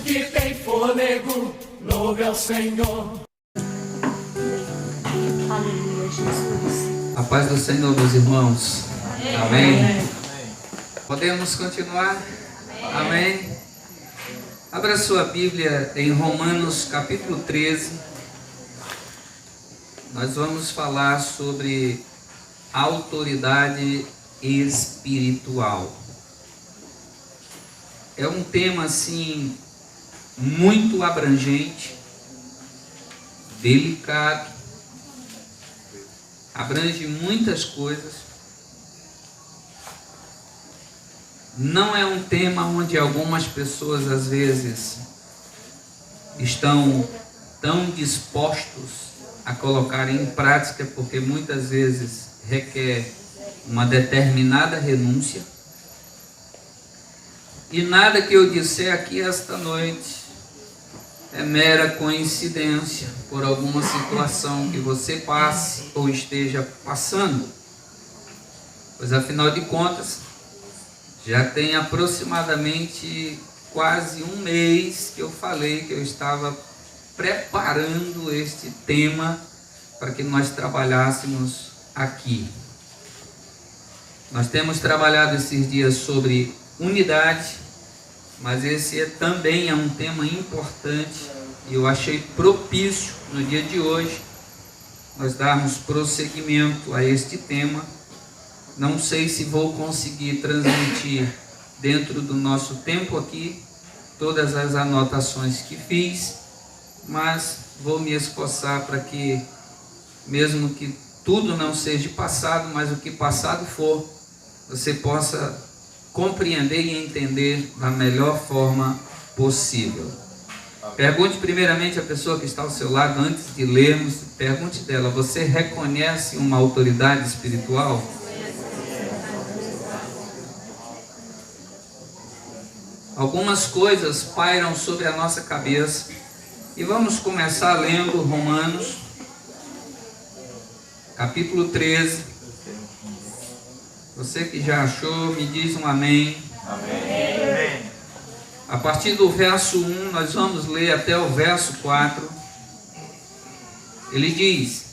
que tem fôlego, louve ao Senhor. Aleluia, Jesus. A paz do Senhor, meus irmãos. Amém. Podemos continuar? Amém. Abra sua Bíblia em Romanos capítulo 13. Nós vamos falar sobre autoridade espiritual. É um tema assim muito abrangente, delicado, abrange muitas coisas. Não é um tema onde algumas pessoas às vezes estão tão dispostos a colocar em prática, porque muitas vezes requer uma determinada renúncia. E nada que eu disser aqui esta noite é mera coincidência por alguma situação que você passe ou esteja passando. Pois afinal de contas, já tem aproximadamente quase um mês que eu falei que eu estava preparando este tema para que nós trabalhássemos aqui. Nós temos trabalhado esses dias sobre unidade, mas esse também é um tema importante e eu achei propício no dia de hoje nós darmos prosseguimento a este tema. Não sei se vou conseguir transmitir dentro do nosso tempo aqui todas as anotações que fiz, mas vou me esforçar para que, mesmo que tudo não seja passado, mas o que passado for, você possa compreender e entender da melhor forma possível. Pergunte primeiramente a pessoa que está ao seu lado, antes de lermos, pergunte dela: você reconhece uma autoridade espiritual? Algumas coisas pairam sobre a nossa cabeça e vamos começar lendo Romanos capítulo 13. Você que já achou, me diz um amém. Amém. A partir do verso 1, nós vamos ler até o verso 4. Ele diz: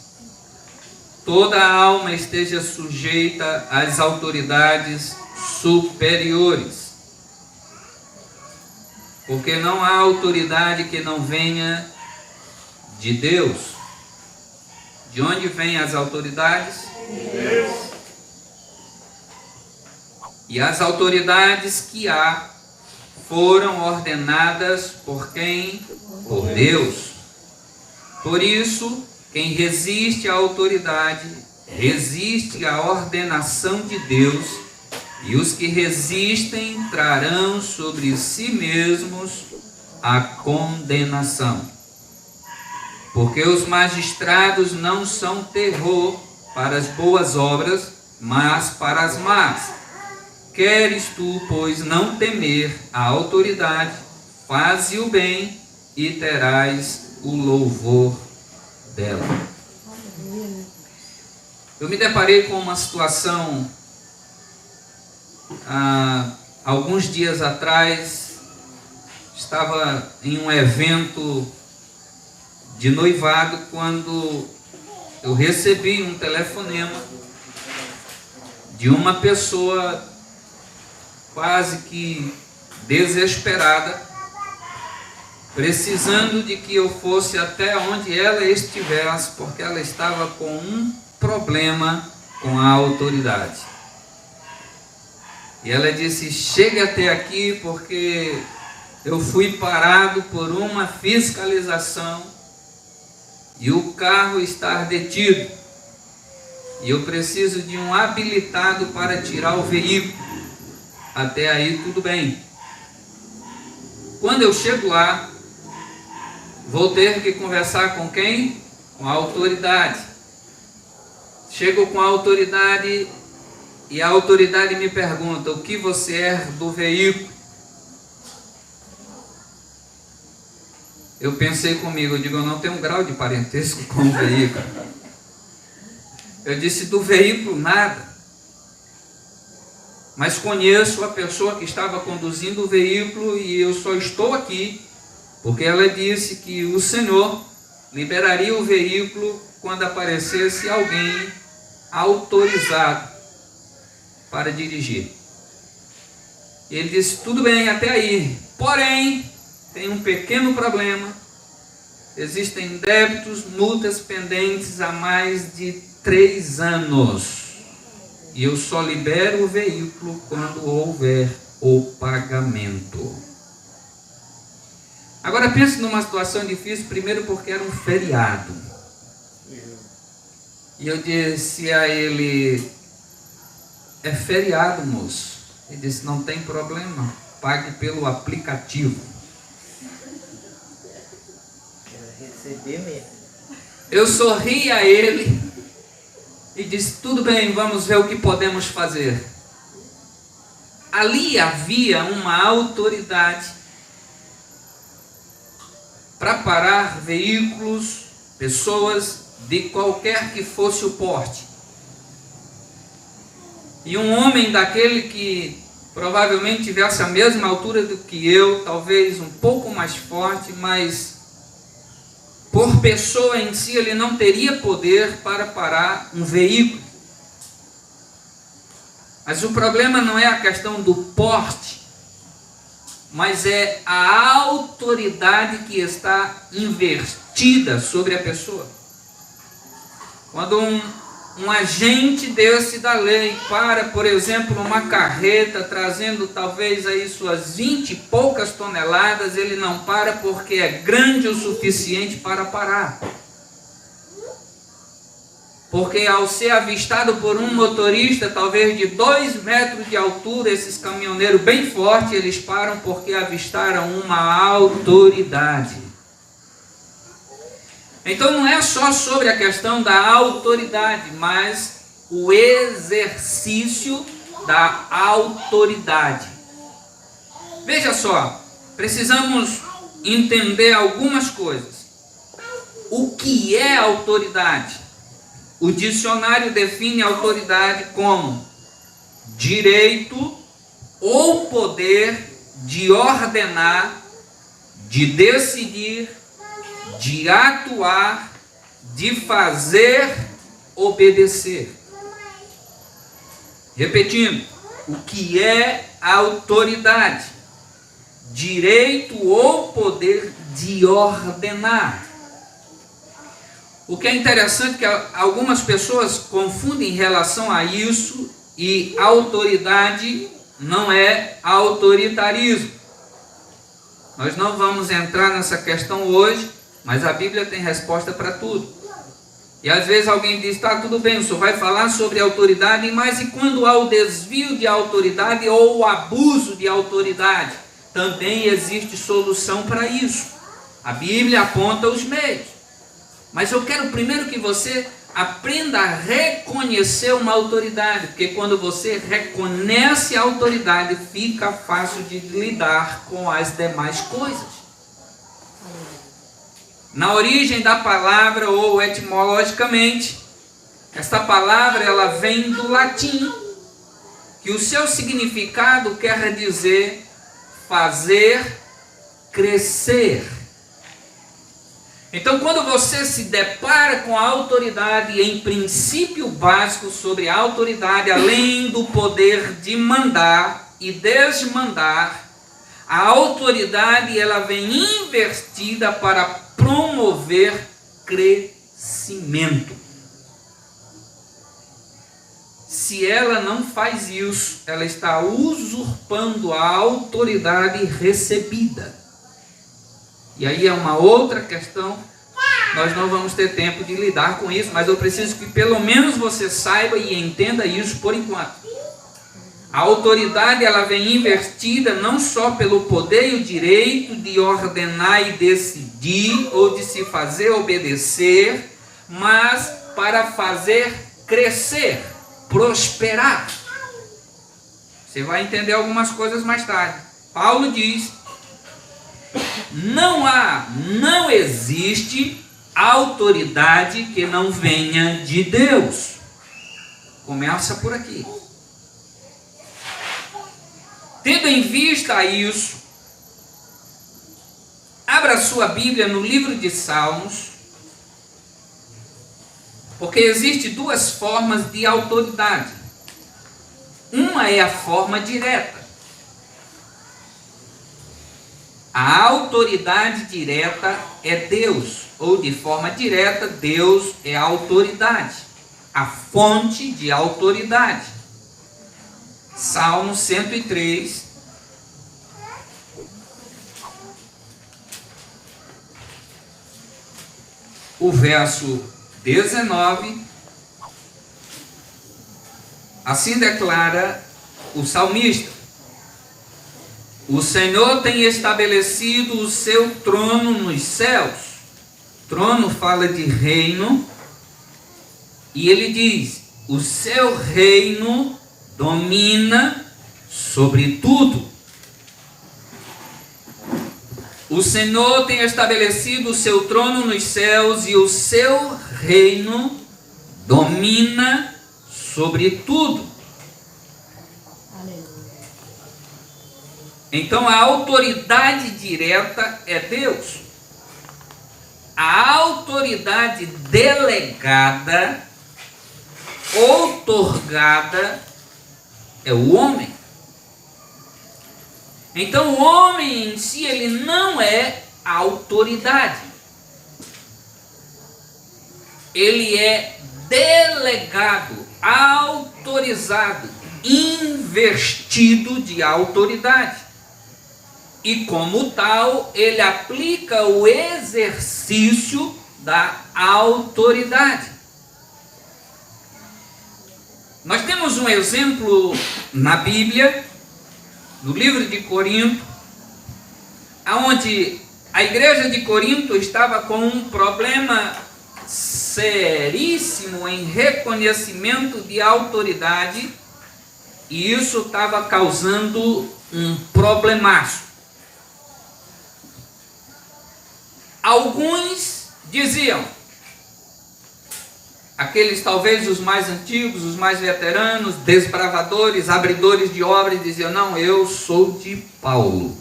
toda a alma esteja sujeita às autoridades superiores, porque não há autoridade que não venha de Deus. De onde vêm as autoridades? De Deus. E as autoridades que há foram ordenadas por quem? Por Deus. Por isso, quem resiste à autoridade, resiste à ordenação de Deus, e os que resistem trarão sobre si mesmos a condenação. Porque os magistrados não são terror para as boas obras, mas para as más. Queres tu, pois, não temer a autoridade, faze o bem e terás o louvor dela. Eu me deparei com uma situação alguns dias atrás. Estava em um evento de noivado quando eu recebi um telefonema de uma pessoa quase que desesperada, precisando de que eu fosse até onde ela estivesse, porque ela estava com um problema com a autoridade. E ela disse: chegue até aqui porque eu fui parado por uma fiscalização e o carro está detido e eu preciso de um habilitado para tirar o veículo. Até aí tudo bem. Quando eu chego lá, vou ter que conversar com quem? Com a autoridade. Chego com a autoridade e a autoridade me pergunta: o que você é do veículo? Eu pensei comigo, eu digo: eu não tenho um grau de parentesco com o veículo. Eu disse: do veículo nada. Mas conheço a pessoa que estava conduzindo o veículo e eu só estou aqui Porque ela disse que o Senhor liberaria o veículo quando aparecesse alguém autorizado para dirigir. Ele disse, tudo bem até aí, porém, tem um pequeno problema. Existem débitos, multas pendentes há mais de 3 anos. E eu só libero o veículo quando houver o pagamento. Agora pense numa situação difícil, primeiro porque era um feriado. E eu disse a ele, é feriado, moço. Ele disse, não tem problema, pague pelo aplicativo. Receber mesmo. Eu sorri a ele e disse, tudo bem, vamos ver o que podemos fazer. Ali havia uma autoridade para parar veículos, pessoas de qualquer que fosse o porte. E um homem daquele que provavelmente tivesse a mesma altura do que eu, talvez um pouco mais forte, mas por pessoa em si ele não teria poder para parar um veículo. Mas o problema não é a questão do porte, mas é a autoridade que está invertida sobre a pessoa. Quando um agente desse da lei para, por exemplo, uma carreta trazendo talvez aí suas 20 e poucas toneladas, ele não para porque é grande o suficiente para parar. Porque ao ser avistado por um motorista, talvez de 2 metros de altura, esses caminhoneiros bem fortes, eles param porque avistaram uma autoridade. Então não é só sobre a questão da autoridade, mas o exercício da autoridade. Veja só, precisamos entender algumas coisas. O que é autoridade? O dicionário define autoridade como direito ou poder de ordenar, de decidir, de atuar, de fazer, obedecer. Repetindo, o que é autoridade? Direito ou poder de ordenar. O que é interessante é que algumas pessoas confundem em relação a isso, e autoridade não é autoritarismo. Nós não vamos entrar nessa questão hoje, mas a Bíblia tem resposta para tudo. E às vezes alguém diz, tá, tudo bem, o senhor vai falar sobre autoridade, mas e quando há o desvio de autoridade ou o abuso de autoridade? Também existe solução para isso. A Bíblia aponta os meios. Mas eu quero primeiro que você aprenda a reconhecer uma autoridade, porque quando você reconhece a autoridade, fica fácil de lidar com as demais coisas. Na origem da palavra, ou etimologicamente, esta palavra ela vem do latim, que o seu significado quer dizer fazer crescer. Então, quando você se depara com a autoridade, em princípio básico sobre a autoridade, além do poder de mandar e desmandar, a autoridade ela vem invertida para promover crescimento. Se ela não faz isso, ela está usurpando a autoridade recebida. E aí é uma outra questão, nós não vamos ter tempo de lidar com isso, mas eu preciso que pelo menos você saiba e entenda isso por enquanto. A autoridade ela vem invertida não só pelo poder e o direito de ordenar e decidir, ou de se fazer obedecer, mas para fazer crescer, prosperar. Você vai entender algumas coisas mais tarde. Paulo diz, não existe autoridade que não venha de Deus. Começa por aqui. Tendo em vista isso, a Abra sua Bíblia no livro de Salmos, porque existem duas formas de autoridade. Uma é a forma direta. A autoridade direta é Deus, ou de forma direta, Deus é a autoridade, a fonte de autoridade. Salmo 103, o verso 19, assim declara o salmista: o Senhor tem estabelecido o seu trono nos céus. Trono fala de reino, e ele diz: o seu reino domina sobre tudo. O Senhor tem estabelecido o seu trono nos céus e o seu reino domina sobre tudo. Então a autoridade direta é Deus. A autoridade delegada, outorgada, é o homem. Então o homem em si, ele não é autoridade. Ele é delegado, autorizado, investido de autoridade. E como tal, ele aplica o exercício da autoridade. Nós temos um exemplo na Bíblia, no livro de Corinto, onde a igreja de Corinto estava com um problema seríssimo em reconhecimento de autoridade, e isso estava causando um problemaço. Alguns diziam, aqueles talvez os mais antigos, os mais veteranos, desbravadores, abridores de obras, diziam: não, eu sou de Paulo.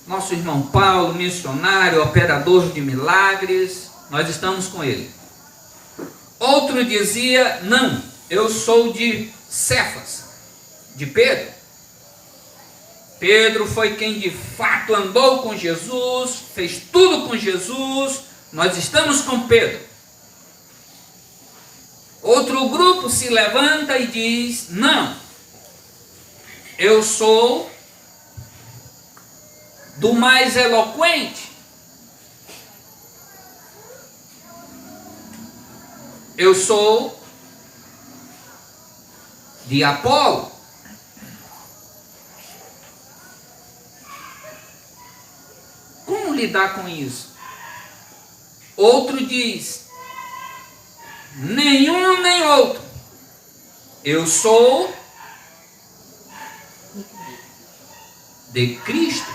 Nosso irmão Paulo, missionário, operador de milagres, nós estamos com ele. Outro dizia: não, eu sou de Cefas, de Pedro. Pedro foi quem de fato andou com Jesus, fez tudo com Jesus, nós estamos com Pedro. Outro grupo se levanta e diz: não, eu sou do mais eloquente, eu sou de Apolo. Como lidar com isso? Outro diz: nenhum nem outro, eu sou de Cristo.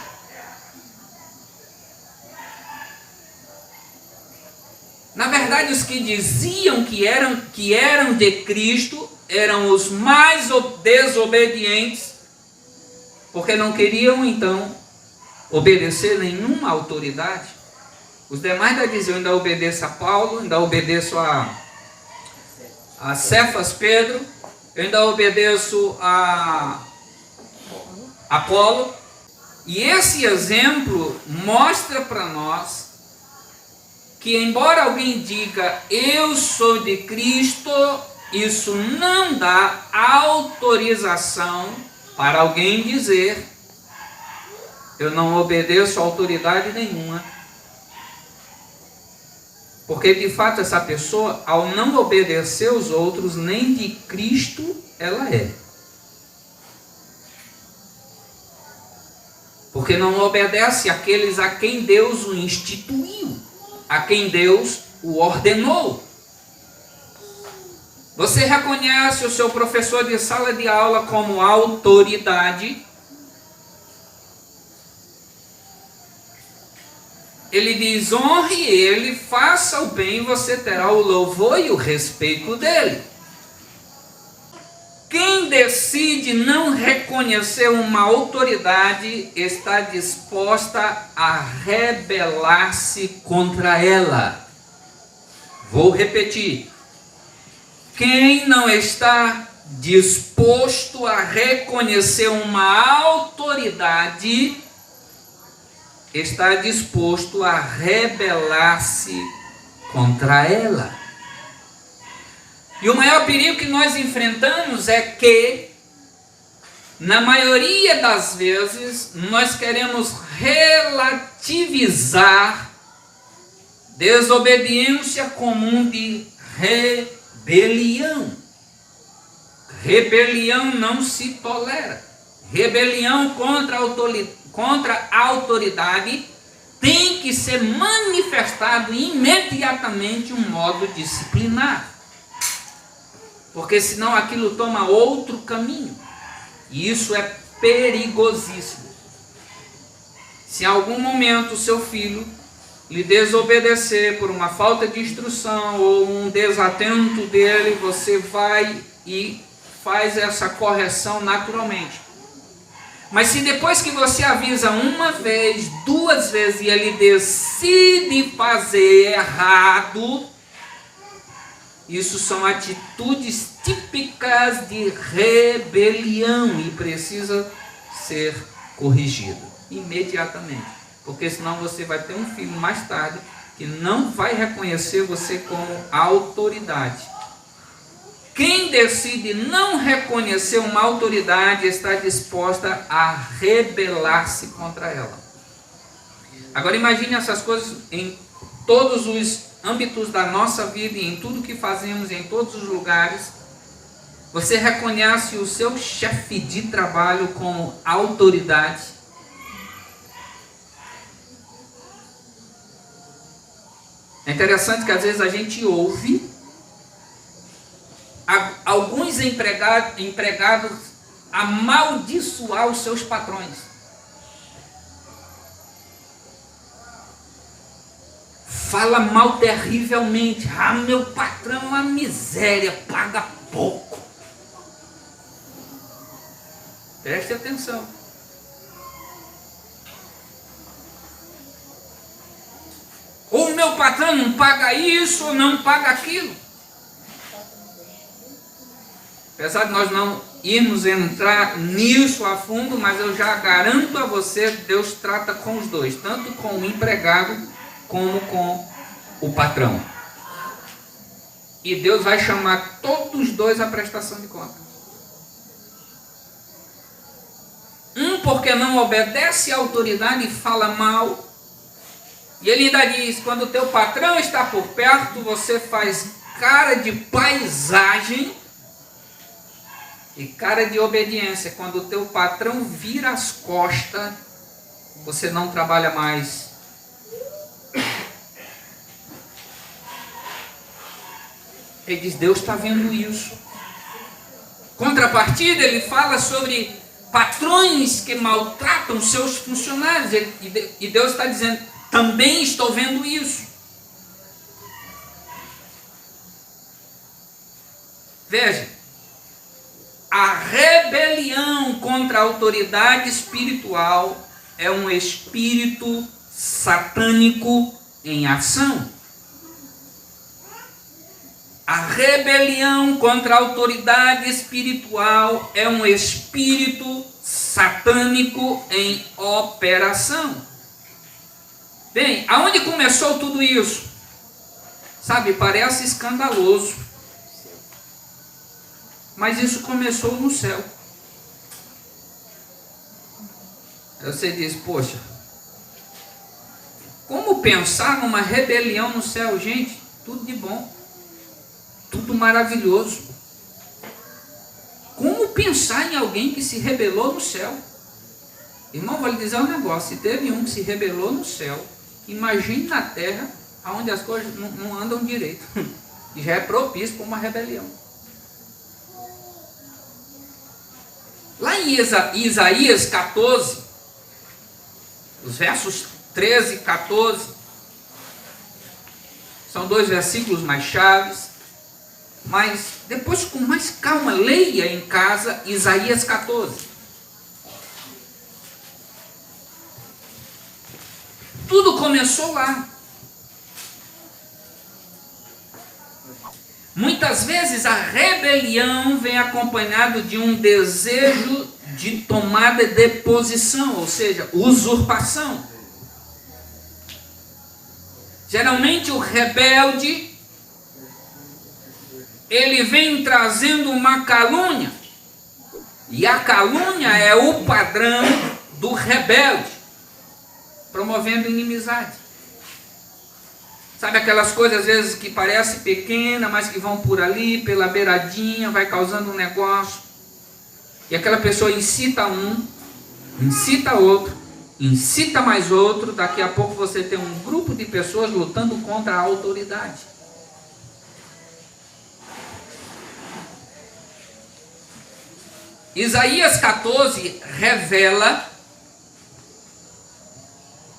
Na verdade, os que diziam que eram de Cristo eram os mais desobedientes, porque não queriam então obedecer nenhuma autoridade. Os demais ainda diziam: eu ainda obedeço a Paulo, ainda obedeço a Cefas, Pedro, eu ainda obedeço a Apolo. E esse exemplo mostra para nós que, embora alguém diga eu sou de Cristo, isso não dá autorização para alguém dizer eu não obedeço a autoridade nenhuma. Porque de fato essa pessoa, ao não obedecer os outros, nem de Cristo ela é. Porque não obedece àqueles a quem Deus o instituiu, a quem Deus o ordenou. Você reconhece o seu professor de sala de aula como autoridade? Ele diz: honre ele, faça o bem, você terá o louvor e o respeito dele. Quem decide não reconhecer uma autoridade está disposta a rebelar-se contra ela. Vou repetir. Quem não está disposto a reconhecer uma autoridade está disposto a rebelar-se contra ela. E o maior perigo que nós enfrentamos é que, na maioria das vezes, nós queremos relativizar desobediência comum de rebelião. Rebelião não se tolera. Rebelião contra a autoridade tem que ser manifestado imediatamente um modo disciplinar. Porque senão aquilo toma outro caminho. E isso é perigosíssimo. Se em algum momento o seu filho lhe desobedecer por uma falta de instrução ou um desatento dele, você vai e faz essa correção naturalmente. Mas se depois que você avisa uma vez, duas vezes e ele decide fazer errado, isso são atitudes típicas de rebelião e precisa ser corrigido imediatamente. Porque senão você vai ter um filho mais tarde que não vai reconhecer você como autoridade. Quem decide não reconhecer uma autoridade está disposta a rebelar-se contra ela. Agora imagine essas coisas em todos os âmbitos da nossa vida e em tudo que fazemos, em todos os lugares. Você reconhece o seu chefe de trabalho como autoridade? É interessante que às vezes a gente ouve alguns empregados amaldiçoar os seus patrões. Fala mal terrivelmente. Ah, meu patrão é uma miséria, paga pouco. Preste atenção. Ou o meu patrão não paga isso, ou não paga aquilo. Apesar de nós não irmos entrar nisso a fundo, mas eu já garanto a você, Deus trata com os dois, tanto com o empregado como com o patrão. E Deus vai chamar todos os dois à prestação de conta. Um porque não obedece à autoridade e fala mal. E ele ainda diz, quando o teu patrão está por perto, você faz cara de paisagem e cara de obediência. Quando o teu patrão vira as costas, você não trabalha mais. Ele diz, Deus está vendo isso. Contrapartida, ele fala sobre patrões que maltratam seus funcionários. E Deus está dizendo, também estou vendo isso. Veja, a rebelião contra a autoridade espiritual é um espírito satânico em ação. A rebelião contra a autoridade espiritual é um espírito satânico em operação. Bem, aonde começou tudo isso? Sabe, parece escandaloso. Mas isso começou no céu. Você diz, poxa, como pensar numa rebelião no céu? Gente, tudo de bom. Tudo maravilhoso. Como pensar em alguém que se rebelou no céu? Irmão, vou lhe dizer um negócio. Se teve um que se rebelou no céu, imagine na terra, onde as coisas não andam direito. E já é propício para uma rebelião. Lá em Isaías 14, os versos 13 e 14, são dois versículos mais chaves. Mas depois, com mais calma, leia em casa Isaías 14. Tudo começou lá. Muitas vezes a rebelião vem acompanhado de um desejo de tomada de posição, ou seja, usurpação. Geralmente o rebelde, ele vem trazendo uma calúnia, e a calúnia é o padrão do rebelde, promovendo inimizade. Sabe aquelas coisas às vezes que parecem pequenas, mas que vão por ali, pela beiradinha, vai causando um negócio. E aquela pessoa incita um, incita outro, incita mais outro. Daqui a pouco você tem um grupo de pessoas lutando contra a autoridade. Isaías 14 revela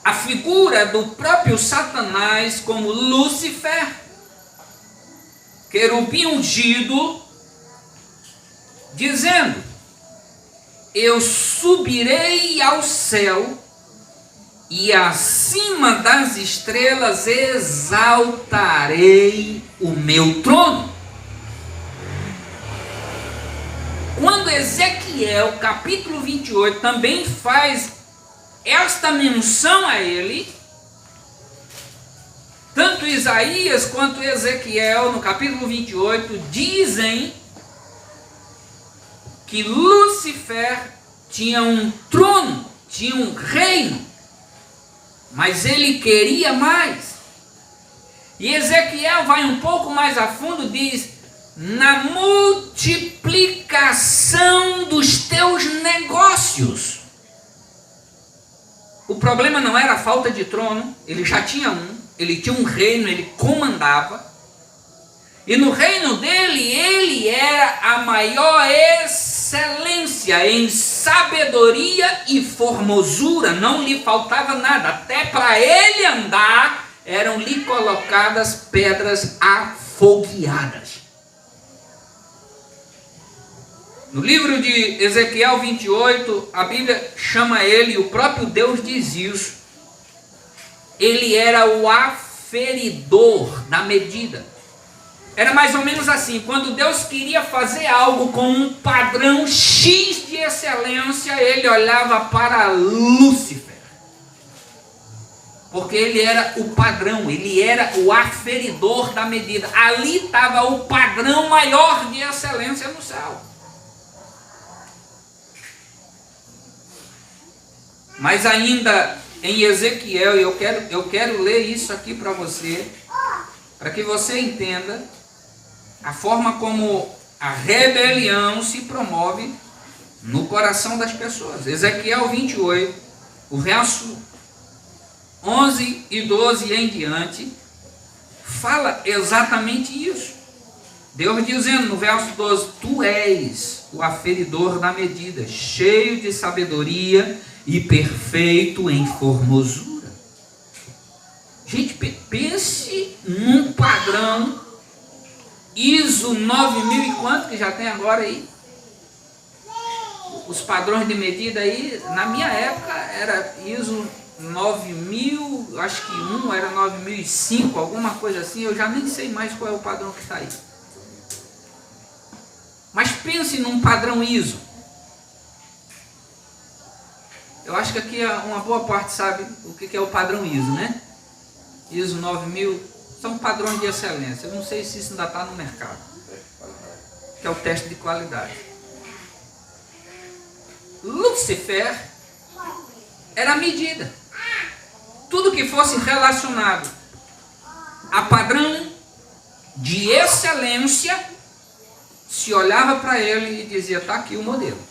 a figura do próprio Satanás como Lúcifer, querubim ungido, dizendo: eu subirei ao céu e acima das estrelas exaltarei o meu trono. Quando Ezequiel, capítulo 28, também faz esta menção a ele, tanto Isaías quanto Ezequiel, no capítulo 28, dizem que Lúcifer tinha um trono, tinha um reino, mas ele queria mais. E Ezequiel vai um pouco mais a fundo, diz: na multiplicação dos teus negócios. O problema não era a falta de trono, ele já tinha um, ele tinha um reino, ele comandava. E no reino dele, ele era a maior excelência em sabedoria e formosura, não lhe faltava nada. Até para ele andar, eram-lhe colocadas pedras afogueadas. No livro de Ezequiel 28, a Bíblia chama ele, o próprio Deus diz isso, ele era o aferidor da medida. Era mais ou menos assim: quando Deus queria fazer algo com um padrão X de excelência, ele olhava para Lúcifer, porque ele era o padrão, ele era o aferidor da medida. Ali estava o padrão maior de excelência no céu. Mas ainda em Ezequiel, eu quero ler isso aqui para você, para que você entenda a forma como a rebelião se promove no coração das pessoas. Ezequiel 28, o verso 11 e 12 em diante, fala exatamente isso. Deus dizendo no verso 12: tu és o aferidor da medida, cheio de sabedoria e perfeito em formosura. Gente, pense num padrão ISO 9000 e quanto que já tem agora aí? Os padrões de medida aí, na minha época era ISO 9000, acho que um era 9005, alguma coisa assim, eu já nem sei mais qual é o padrão que está aí. Mas pense num padrão ISO. Eu acho que aqui uma boa parte sabe o que é o padrão ISO, né? ISO 9000 são padrões de excelência. Eu não sei se isso ainda está no mercado, que é o teste de qualidade. Lúcifer era a medida. Tudo que fosse relacionado a padrão de excelência, se olhava para ele e dizia: está aqui o modelo.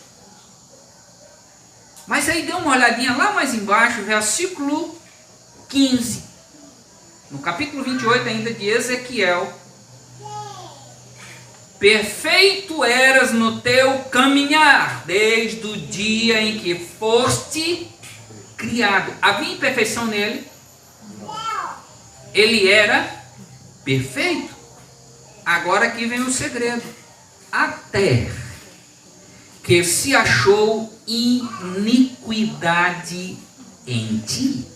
Mas aí dê uma olhadinha lá mais embaixo, versículo 15. No capítulo 28 ainda de Ezequiel: perfeito eras no teu caminhar, desde o dia em que foste criado. Havia imperfeição nele? Ele era perfeito. agora aqui vem o segredo. Até que se achou iniquidade em ti.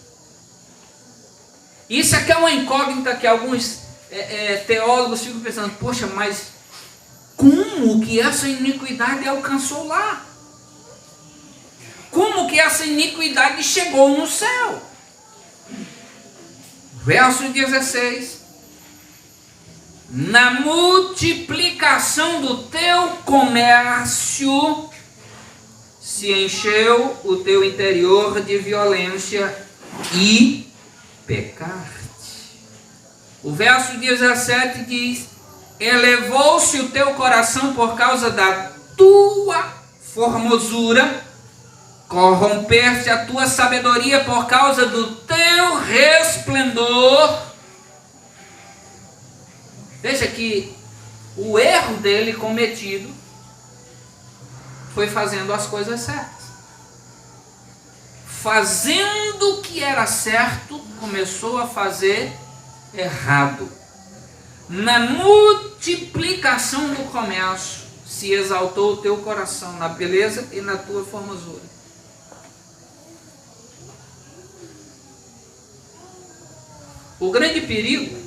Isso aqui é uma incógnita que alguns teólogos ficam pensando, poxa, mas como que essa iniquidade alcançou lá? Como que essa iniquidade chegou no céu? Verso 16. Na multiplicação do teu comércio se encheu o teu interior de violência e pecaste. O verso 17 diz: elevou-se o teu coração por causa da tua formosura, corrompeste a tua sabedoria por causa do teu resplendor. Veja que o erro dele cometido foi fazendo as coisas certas. Fazendo o que era certo, começou a fazer errado. Na multiplicação do comércio se exaltou o teu coração, na beleza e na tua formosura. O grande perigo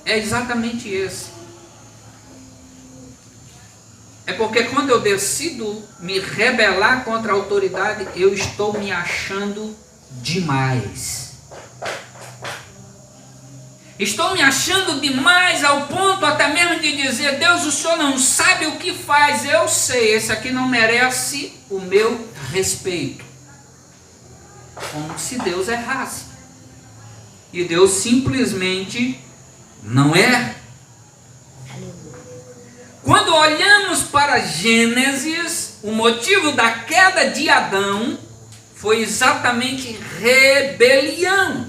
é exatamente esse. É porque quando eu decido me rebelar contra a autoridade, eu estou me achando demais. Estou me achando demais ao ponto até mesmo de dizer: Deus, o Senhor não sabe o que faz. Eu sei, esse aqui não merece o meu respeito. Como se Deus errasse. E Deus simplesmente não é. Quando olhamos para Gênesis, o motivo da queda de Adão foi exatamente rebelião.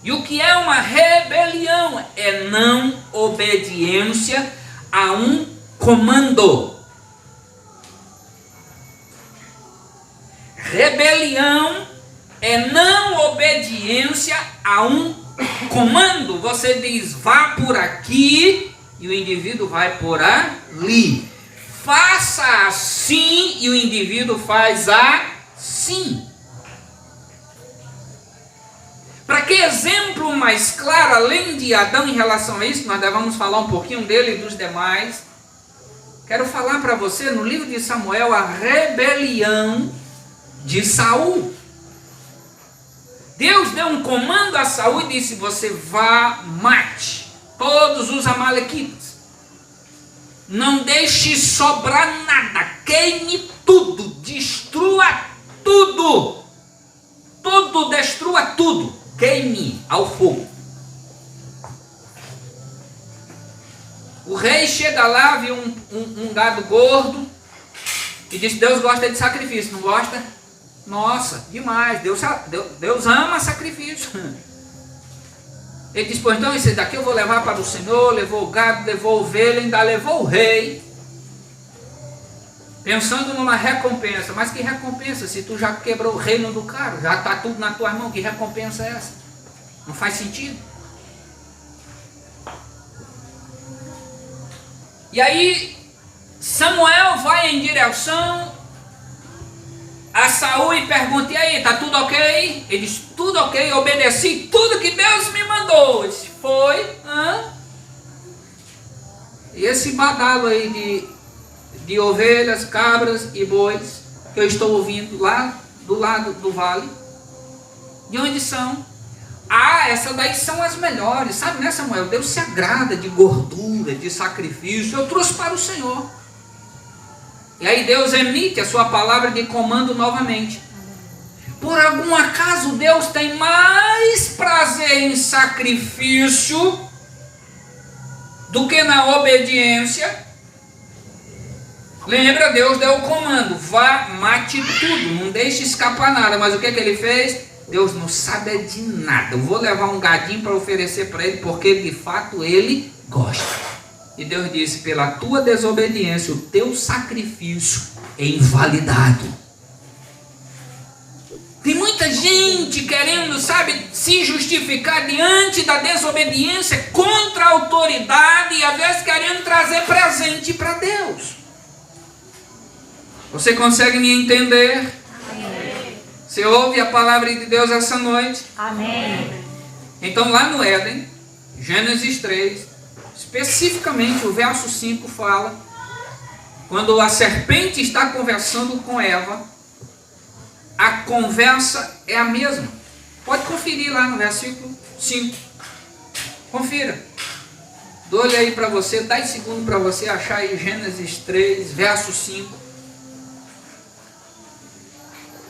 E o que é uma rebelião? É não obediência a um comando. Rebelião é não obediência a um comando. Você diz, vá por aqui, e o indivíduo vai por ali. Faça assim, e o indivíduo faz assim. Para que exemplo mais claro, além de Adão em relação a isso, nós vamos falar um pouquinho dele e dos demais. Quero falar para você, no livro de Samuel, a rebelião de Saul. Deus deu um comando a Saul e disse: você vá, mate todos os amalequitas. Não deixe sobrar nada, queime tudo, destrua tudo. Tudo, destrua tudo, queime ao fogo. O rei chega lá, viu um gado gordo e disse: Deus gosta de sacrifício, não gosta? Nossa, demais, Deus ama sacrifício. Ele disse: pois então esse daqui eu vou levar para o Senhor. Levou o gado, levou a ovelha, ainda levou o rei, pensando numa recompensa. Mas que recompensa? Se tu já quebrou o reino do cara, já está tudo na tua mão, que recompensa é essa? Não faz sentido. E aí Samuel vai em direção a Saul e pergunta: e aí, está tudo ok? Ele diz: tudo ok, obedeci tudo que Deus me mandou. Ele disse: foi? E esse badalo aí de ovelhas, cabras e bois que eu estou ouvindo lá do lado do vale, de onde são? Essas daí são as melhores, sabe, né, Samuel? Deus se agrada de gordura, de sacrifício. Eu trouxe para o Senhor. E aí Deus emite a sua palavra de comando novamente. Por algum acaso Deus tem mais prazer em sacrifício do que na obediência? Lembra, Deus deu o comando: vá, mate tudo, não deixe escapar nada. Mas o que ele fez? Deus não sabe de nada. Eu vou levar um gadinho para oferecer para ele, porque de fato ele gosta. E Deus disse: pela tua desobediência, o teu sacrifício é invalidado. Tem muita muita gente querendo, sabe, se justificar diante da desobediência contra a autoridade e às vezes querendo trazer presente para Deus. Você consegue me entender? Amém. Você ouve a palavra de Deus essa noite? Amém. Então lá no Éden, Gênesis 3, especificamente o verso 5 fala, quando a serpente está conversando com Eva, a conversa é a mesma. Pode conferir lá no versículo 5. Confira. Dou-lhe aí para você, 10 segundos para você achar aí Gênesis 3, verso 5.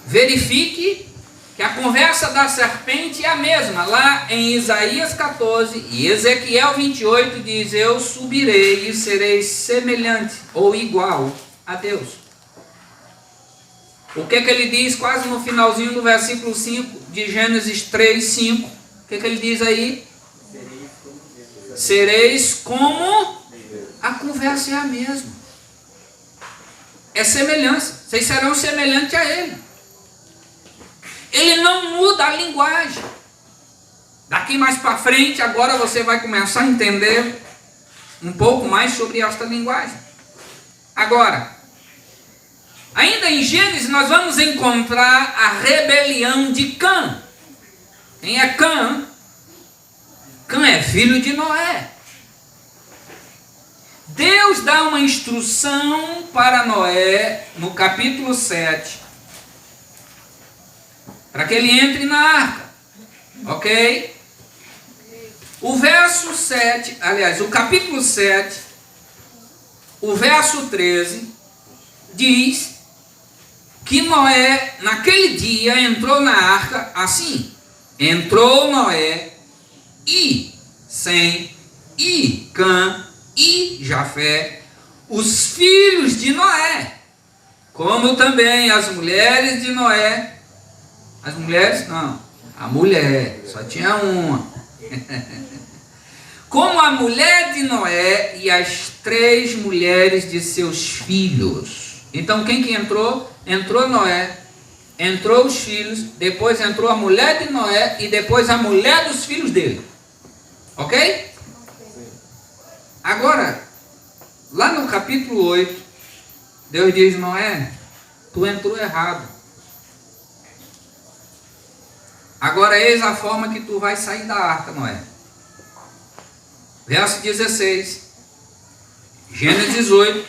Verifique que a conversa da serpente é a mesma. Lá em Isaías 14 e Ezequiel 28 diz: eu subirei e serei semelhante ou igual a Deus. O que ele diz quase no finalzinho do versículo 5 de Gênesis 3, 5? O que ele diz aí? Sereis como a conversa é a mesma. É semelhança. Vocês serão semelhantes a Ele. Ele não muda a linguagem. Daqui mais para frente, agora você vai começar a entender um pouco mais sobre esta linguagem. Agora, ainda em Gênesis, nós vamos encontrar a rebelião de Cã. Quem é Cã? Cã é filho de Noé. Deus dá uma instrução para Noé no capítulo 7. Para que ele entre na arca. Ok? O verso 7, aliás, o capítulo 7, o verso 13, diz que Noé, naquele dia, entrou na arca assim. Entrou Noé, e Sem, e Cã, e Jafé, os filhos de Noé, como também as mulheres de Noé. As mulheres? Não. A mulher. Só tinha uma. Como a mulher de Noé e as 3 mulheres de seus filhos. Então quem que entrou? Entrou Noé. Entrou os filhos. Depois entrou a mulher de Noé. E depois a mulher dos filhos dele. Ok? Agora, lá no capítulo 8, Deus diz: Noé, tu entrou errado. Agora eis a forma que tu vai sair da arca, Noé. Verso 16. Gênesis 8.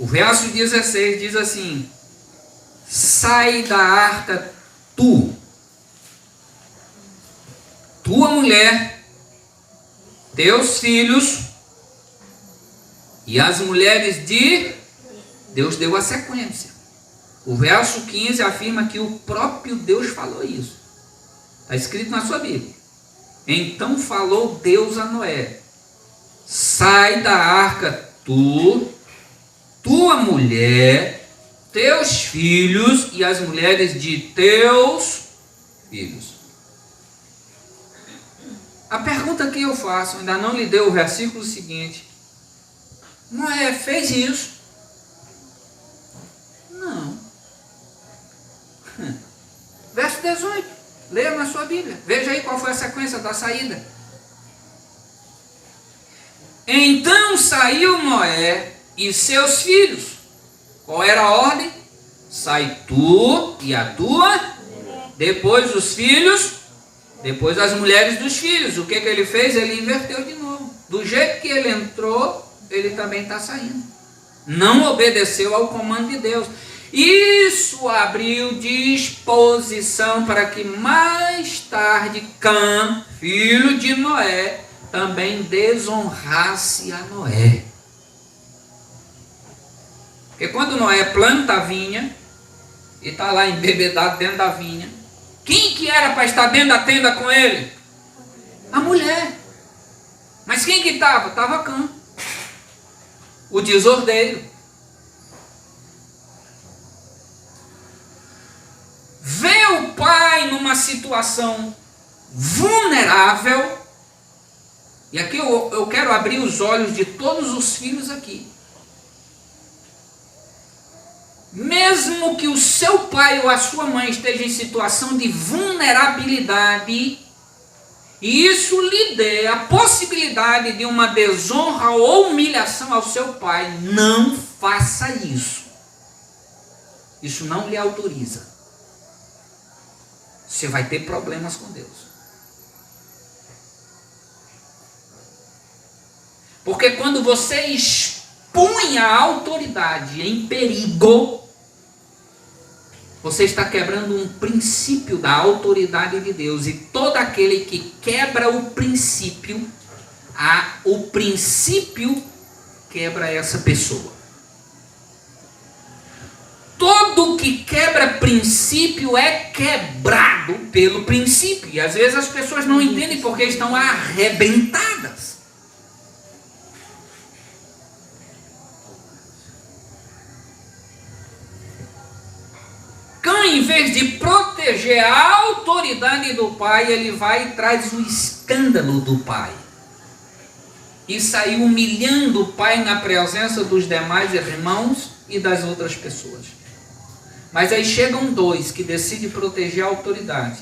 O verso 16 diz assim: sai da arca tu, tua mulher, teus filhos e as mulheres de... Deus deu a sequência. O verso 15 afirma que o próprio Deus falou isso. Está escrito na sua Bíblia. Então falou Deus a Noé: sai da arca tu, tua mulher, teus filhos e as mulheres de teus filhos. A pergunta que eu faço, ainda não lhe deu o versículo seguinte: Noé fez isso? Não. Verso 18, leia na sua Bíblia, veja aí qual foi a sequência da saída. Então saiu Noé e seus filhos. Qual era a ordem? Sai tu e a tua, depois os filhos, depois as mulheres dos filhos. O que ele fez? Ele inverteu de novo. Do jeito que ele entrou, ele também está saindo. Não obedeceu ao comando de Deus. Isso abriu disposição para que mais tarde Cã, filho de Noé, também desonrasse a Noé. Porque quando Noé planta a vinha e está lá embebedado dentro da vinha, quem que era para estar dentro da tenda com ele? A mulher. Mas quem que estava? Estava Cã, o desordeiro. Vê o pai numa situação vulnerável. E aqui eu quero abrir os olhos de todos os filhos aqui. Mesmo mesmo que o seu pai ou a sua mãe esteja em situação de vulnerabilidade, e isso lhe dê a possibilidade de uma desonra ou humilhação ao seu pai, não faça isso. Isso não lhe autoriza. Você vai ter problemas com Deus. Porque quando você expõe a autoridade em perigo, você está quebrando um princípio da autoridade de Deus. E todo aquele que quebra o princípio quebra essa pessoa. Todo que quebra princípio é quebrado pelo princípio. E às vezes as pessoas não entendem porque estão arrebentadas. Cã, em vez de proteger a autoridade do pai, ele vai e traz o escândalo do pai. E saiu humilhando o pai na presença dos demais irmãos e das outras pessoas. Mas aí chegam dois que decidem proteger a autoridade,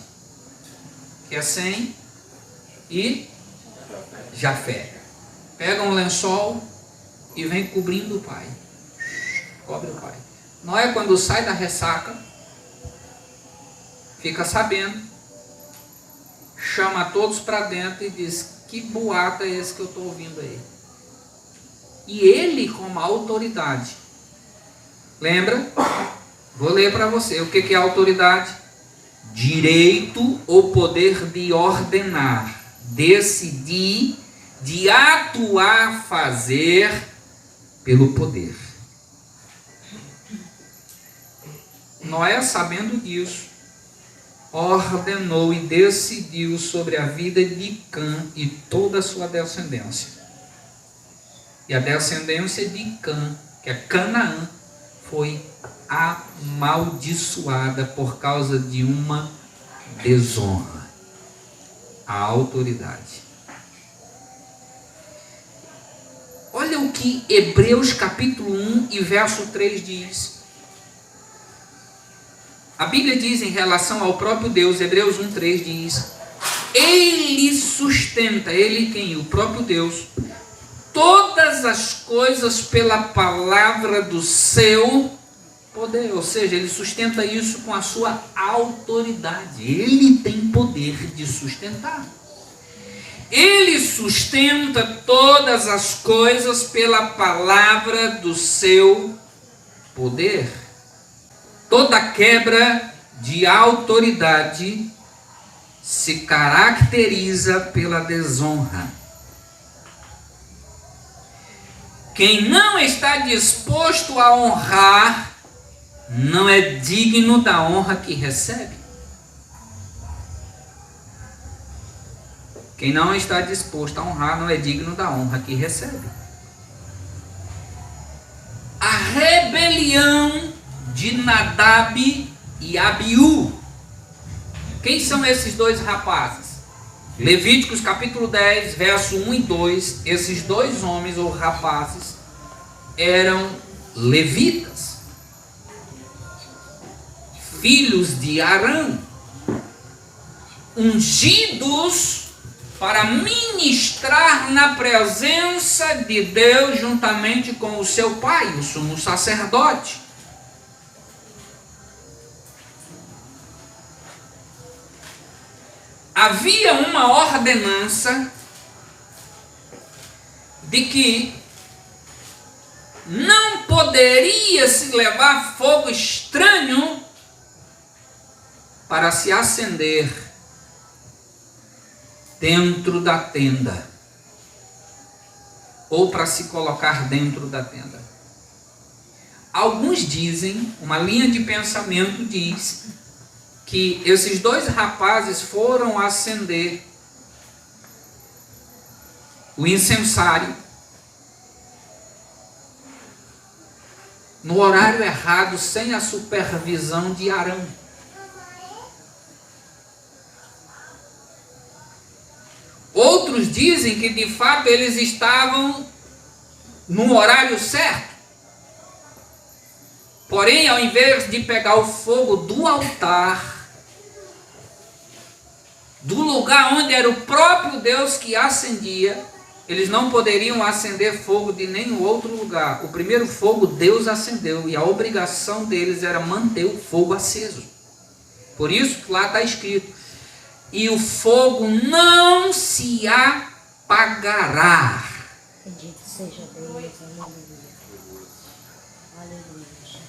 que é Sem e Jafé. Pegam um lençol e vem cobrindo o pai. Cobre o pai. Noé, quando sai da ressaca, fica sabendo, chama todos para dentro e diz: que boato é esse que eu estou ouvindo aí? E ele, como autoridade, lembra? Vou ler para você. O que é autoridade? Direito ou poder de ordenar, decidir, de atuar, fazer pelo poder. Noé, sabendo disso, ordenou e decidiu sobre a vida de Cã e toda a sua descendência. E a descendência de Cã, que é Canaã, foi amaldiçoada por causa de uma desonra à autoridade. Olha o que Hebreus capítulo 1 e verso 3 diz. A Bíblia diz em relação ao próprio Deus, Hebreus 1:3 diz: Ele sustenta, ele quem? O próprio Deus, todas as coisas pela palavra do seu poder. Ou seja, ele sustenta isso com a sua autoridade. Ele tem poder de sustentar. Ele sustenta todas as coisas pela palavra do seu poder. Toda quebra de autoridade se caracteriza pela desonra. Quem não está disposto a honrar, não é digno da honra que recebe. Quem não está disposto a honrar, não é digno da honra que recebe. A rebelião de Nadab e Abiú. Quem são esses dois rapazes? Levíticos capítulo 10, verso 1 e 2. Esses dois homens ou rapazes eram levitas, filhos de Arão, ungidos para ministrar na presença de Deus juntamente com o seu pai, o sumo sacerdote. Havia uma ordenança de que não poderia se levar fogo estranho para se acender dentro da tenda, ou para se colocar dentro da tenda. Alguns dizem, uma linha de pensamento diz, que esses dois rapazes foram acender o incensário no horário errado, sem a supervisão de Arão. Outros dizem que de fato eles estavam no horário certo. Porém, ao invés de pegar o fogo do altar, do lugar onde era o próprio Deus que acendia, eles não poderiam acender fogo de nenhum outro lugar. O primeiro fogo Deus acendeu e a obrigação deles era manter o fogo aceso. Por isso que lá está escrito: e o fogo não se apagará. Bendito seja Deus, aleluia. Aleluia, Jesus.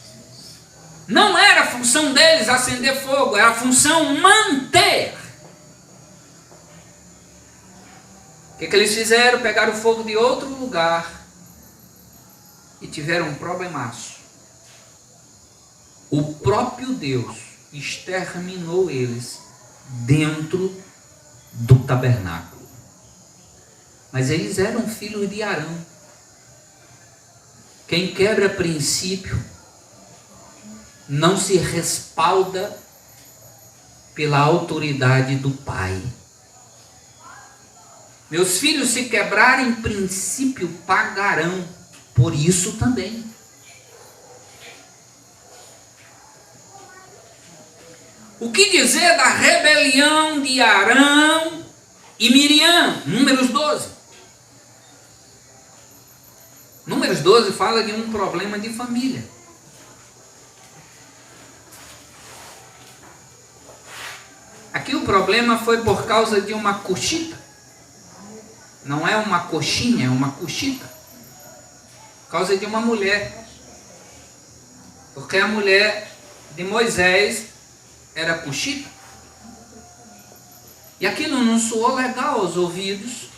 Não era a função deles acender fogo, era a função manter. O que eles fizeram? Pegaram o fogo de outro lugar e tiveram um problemaço. O próprio Deus exterminou eles dentro do tabernáculo. Mas eles eram filhos de Arão. Quem quebra princípio não se respalda pela autoridade do pai. Meus filhos, se quebrarem princípio, pagarão por isso também. O que dizer da rebelião de Arão e Miriam? Números 12. Números 12 fala de um problema de família. Aqui o problema foi por causa de uma cuxita. Não é uma coxinha, é uma cuxita. Por causa de uma mulher. Porque a mulher de Moisés era cuxita. E aquilo não soou legal aos ouvidos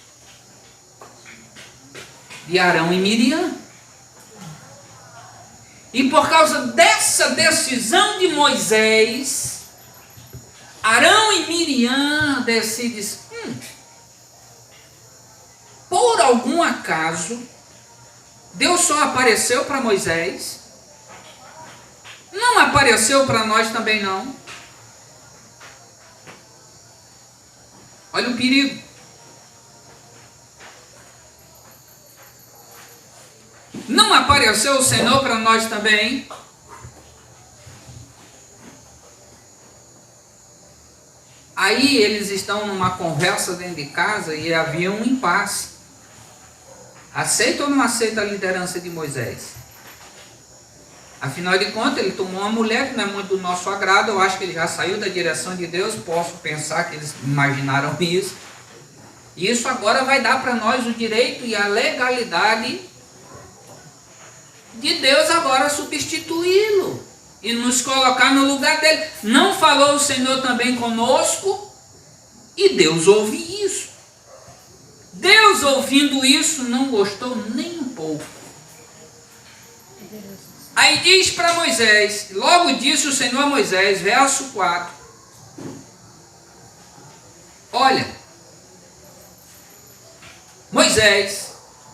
de Arão e Miriam. E por causa dessa decisão de Moisés, Arão e Miriam decidem: por algum acaso, Deus só apareceu para Moisés? Não apareceu para nós também não? Olha o perigo. Não apareceu o Senhor para nós também? Aí eles estão numa conversa dentro de casa e havia um impasse. Aceita ou não aceita a liderança de Moisés? Afinal de contas, ele tomou uma mulher que não é muito do nosso agrado. Eu acho que ele já saiu da direção de Deus. Posso pensar que eles imaginaram isso. E isso agora vai dar para nós o direito e a legalidade de Deus agora substituí-lo e nos colocar no lugar dele. Não falou o Senhor também conosco? E Deus ouve isso. Deus, ouvindo isso, não gostou nem um pouco. Aí diz para Moisés, logo disse o Senhor a Moisés, verso 4: olha, Moisés,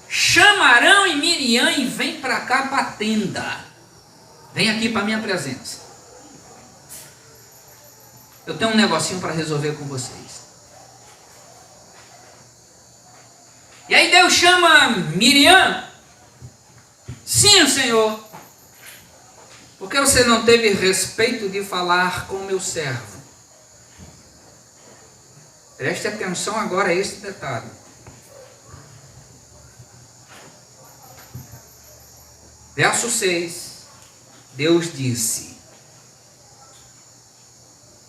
chama Arão e Miriam e vem para cá para a tenda. Vem aqui para a minha presença. Eu tenho um negocinho para resolver com vocês. E aí Deus chama Miriam. Sim, Senhor. Por que você não teve respeito de falar com meu servo? Preste atenção agora a esse detalhe. Verso 6. Deus disse: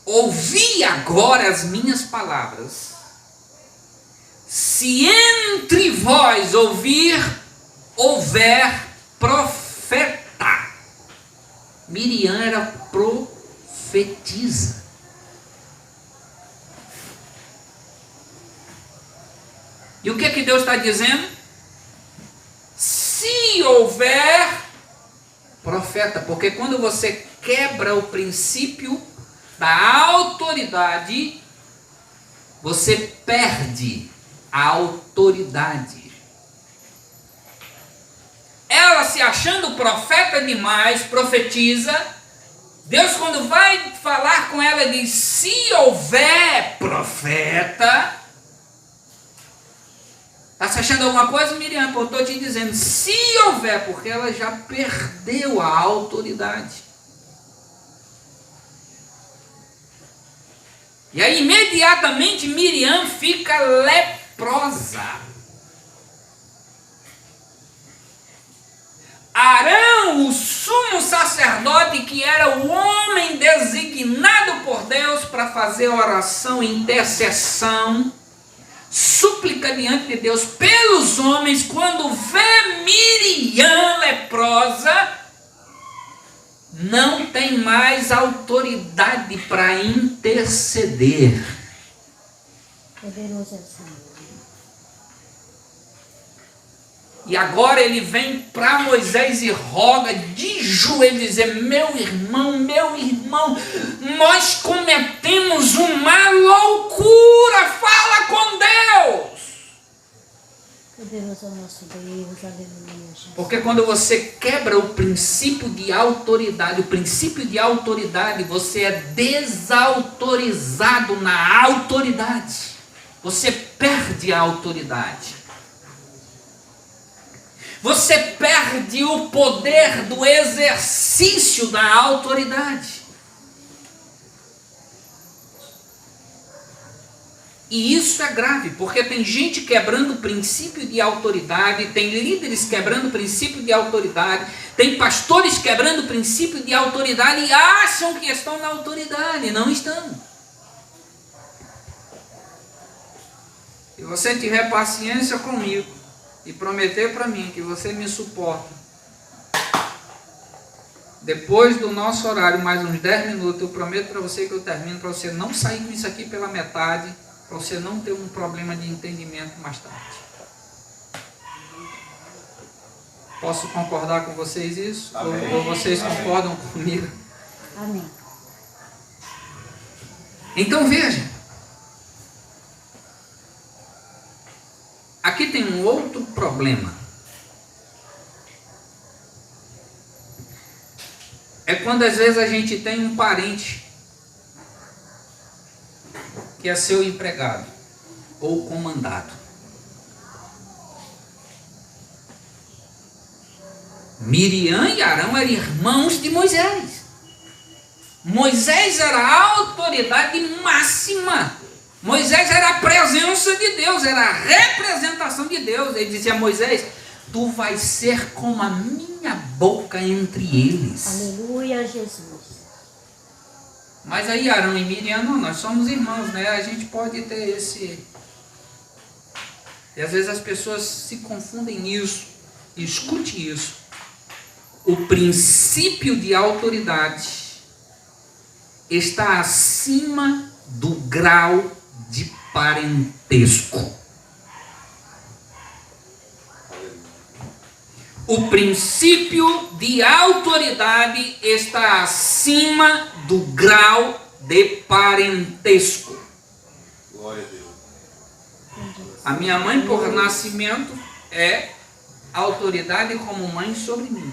ouvi agora as minhas palavras. Se entre vós houver profeta. Miriam era profetisa. E o que é que Deus está dizendo? Se houver profeta, porque quando você quebra o princípio da autoridade, você perde a autoridade. Ela se achando profeta demais, profetiza. Deus, quando vai falar com ela, diz: se houver profeta. Está se achando alguma coisa, Miriam? Eu estou te dizendo, se houver, porque ela já perdeu a autoridade. E aí imediatamente Miriam fica leprosa. Arão, o sumo sacerdote, que era o homem designado por Deus para fazer oração, intercessão, súplica diante de Deus pelos homens, quando vê Miriam leprosa, não tem mais autoridade para interceder. Poderoso é o Senhor. E agora ele vem para Moisés e roga de joelhos, dizer: meu irmão, nós cometemos uma loucura, fala com Deus. Poderoso é o nosso Deus, aleluia, Jesus. Porque quando você quebra o princípio de autoridade, você é desautorizado na autoridade. Você perde a autoridade. Você perde o poder do exercício da autoridade. E isso é grave, porque tem gente quebrando o princípio de autoridade, tem líderes quebrando o princípio de autoridade, tem pastores quebrando o princípio de autoridade e acham que estão na autoridade, não estão. Se você tiver paciência comigo e prometer para mim que você me suporta, depois do nosso horário, mais uns 10 minutos, eu prometo para você que eu termino, para você não sair com isso aqui pela metade, para você não ter um problema de entendimento mais tarde. Posso concordar com vocês isso? Ou vocês concordam comigo? Amém. Então veja, aqui tem um outro problema. É quando às vezes a gente tem um parente que é seu empregado ou comandado. Miriam e Arão eram irmãos de Moisés. Moisés era a autoridade máxima. Moisés era a presença de Deus, era a representação de Deus. Ele dizia a Moisés: tu vais ser como a minha boca entre eles. Aleluia, Jesus. Mas aí Arão e Miriam, não, nós somos irmãos, né? A gente pode ter esse... E às vezes as pessoas se confundem nisso. Escute isso. O princípio de autoridade está acima do grau de parentesco. O princípio de autoridade está acima do grau de parentesco. Glória a Deus. A minha mãe, por nascimento, é autoridade como mãe sobre mim.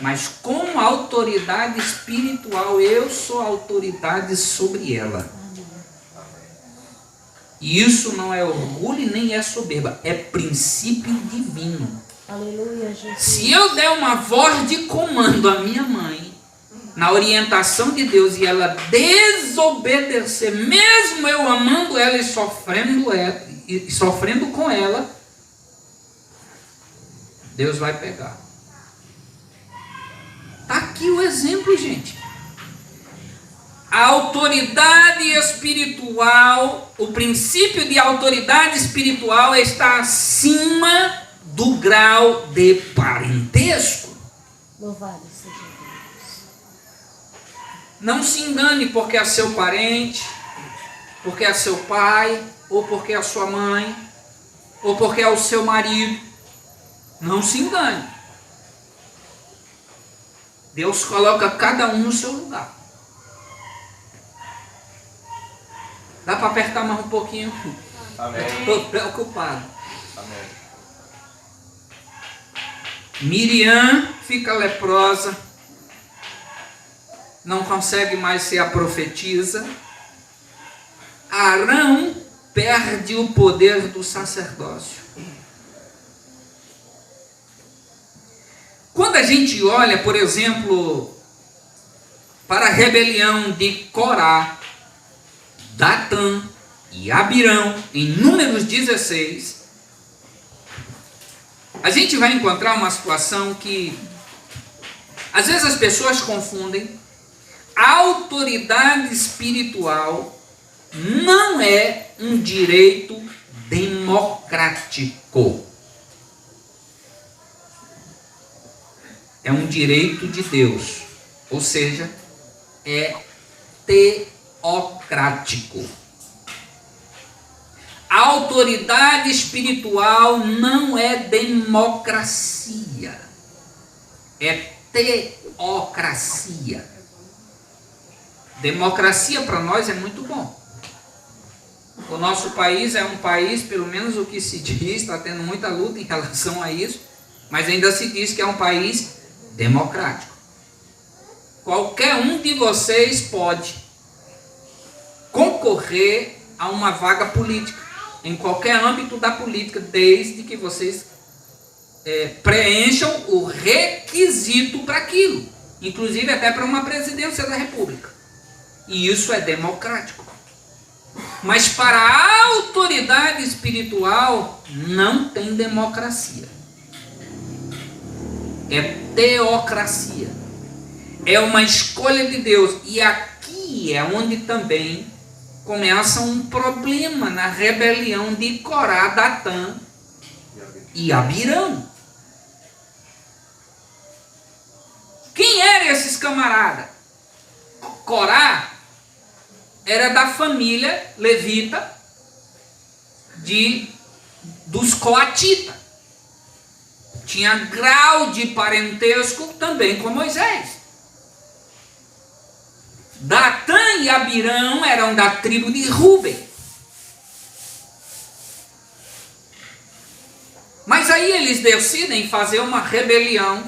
Mas como autoridade espiritual, eu sou autoridade sobre ela. E isso não é orgulho e nem é soberba, é princípio divino. Aleluia, Jesus. Se eu der uma voz de comando à minha mãe, na orientação de Deus, e ela desobedecer, mesmo eu amando ela e sofrendo com ela, Deus vai pegar. Está aqui o exemplo, gente. A autoridade espiritual, o princípio de autoridade espiritual está acima do grau de parentesco. Louvado seja Deus. Não se engane porque é seu parente, porque é seu pai, ou porque é sua mãe, ou porque é o seu marido. Não se engane. Deus coloca cada um no seu lugar. Dá para apertar mais um pouquinho? Amém. Estou preocupado. Amém. Miriam fica leprosa, não consegue mais ser a profetisa. Arão perde o poder do sacerdócio. Quando a gente olha, por exemplo, para a rebelião de Corá, Datã e Abirão, em Números 16, a gente vai encontrar uma situação que às vezes as pessoas confundem. A autoridade espiritual não é um direito democrático. É um direito de Deus, ou seja, é teocrático. A autoridade espiritual não é democracia, é teocracia. Democracia para nós é muito bom. O nosso país é um país, pelo menos o que se diz, está tendo muita luta em relação a isso, mas ainda se diz que é um país democrático. Qualquer um de vocês pode concorrer a uma vaga política, em qualquer âmbito da política, desde que vocês preencham o requisito para aquilo, inclusive até para uma presidência da República. E isso é democrático. Mas para a autoridade espiritual não tem democracia. É teocracia. É uma escolha de Deus. E aqui é onde também começa um problema na rebelião de Corá, Datã e Abirão. Quem eram esses camaradas? Corá era da família levita dos coatitas. Tinha grau de parentesco também com Moisés. Datã e Abirão eram da tribo de Rúben. Mas aí eles decidem fazer uma rebelião.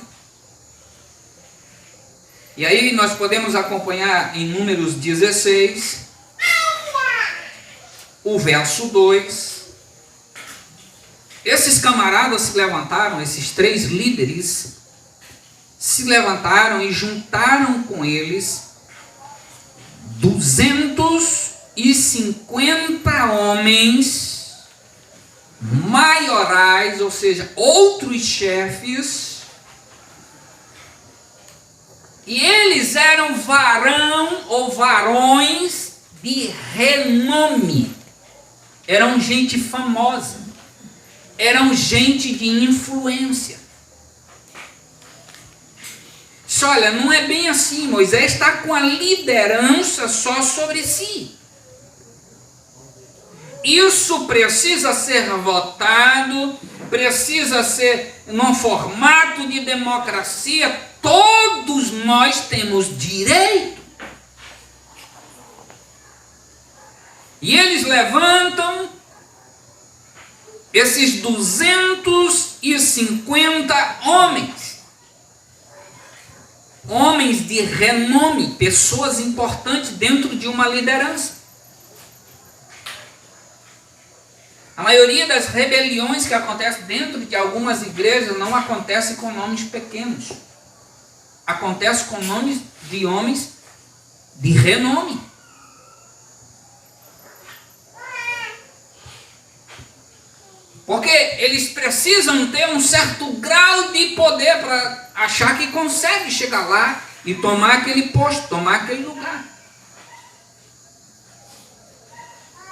E aí nós podemos acompanhar em Números 16, o verso 2. Esses camaradas se levantaram, esses 3 líderes, se levantaram e juntaram com eles 250 homens maiorais, ou seja, outros chefes. E eles eram varões de renome. Eram gente famosa. Eram gente de influência. Só olha, não é bem assim. Moisés está com a liderança só sobre si. Isso precisa ser votado, precisa ser num formato de democracia. Todos nós temos direito. E eles levantam esses 250 homens. Homens de renome, pessoas importantes dentro de uma liderança. A maioria das rebeliões que acontecem dentro de algumas igrejas não acontece com nomes pequenos. Acontece com nomes de homens de renome. Porque eles precisam ter um certo grau de poder para achar que consegue chegar lá e tomar aquele posto, tomar aquele lugar.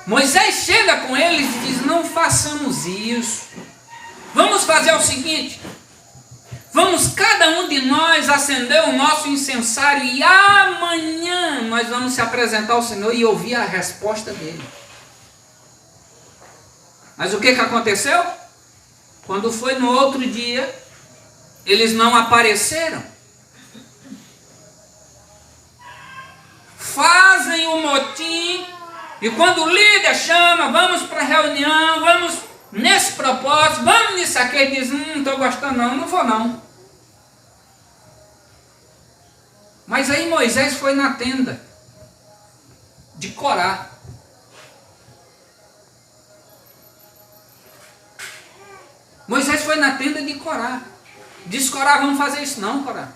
Moisés chega com eles e diz: não façamos isso. Vamos fazer o seguinte: vamos cada um de nós acender o nosso incensário e amanhã nós vamos se apresentar ao Senhor e ouvir a resposta dele. Mas o que aconteceu? Quando foi no outro dia, eles não apareceram. Fazem o motim, e quando o líder chama, vamos para a reunião, vamos nesse propósito, vamos nisso aqui, ele diz: não estou gostando não vou não. Mas aí Moisés foi na tenda de Corá. Moisés foi na tenda de Corá. Disse: Corá, vamos fazer isso não, Corá.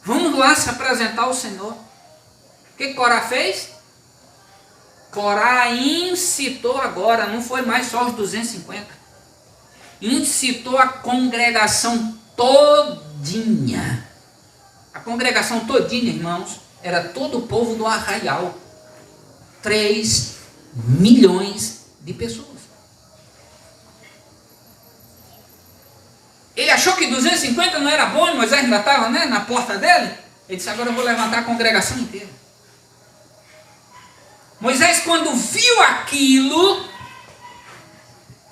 Vamos lá se apresentar ao Senhor. O que Corá fez? Corá incitou agora, não foi mais só os 250. Incitou a congregação todinha. A congregação todinha, irmãos, era todo o povo do arraial. 3 milhões de pessoas. Ele achou que 250 não era bom, Moisés ainda estava, né, na porta dele. Ele disse: agora eu vou levantar a congregação inteira. Moisés, quando viu aquilo,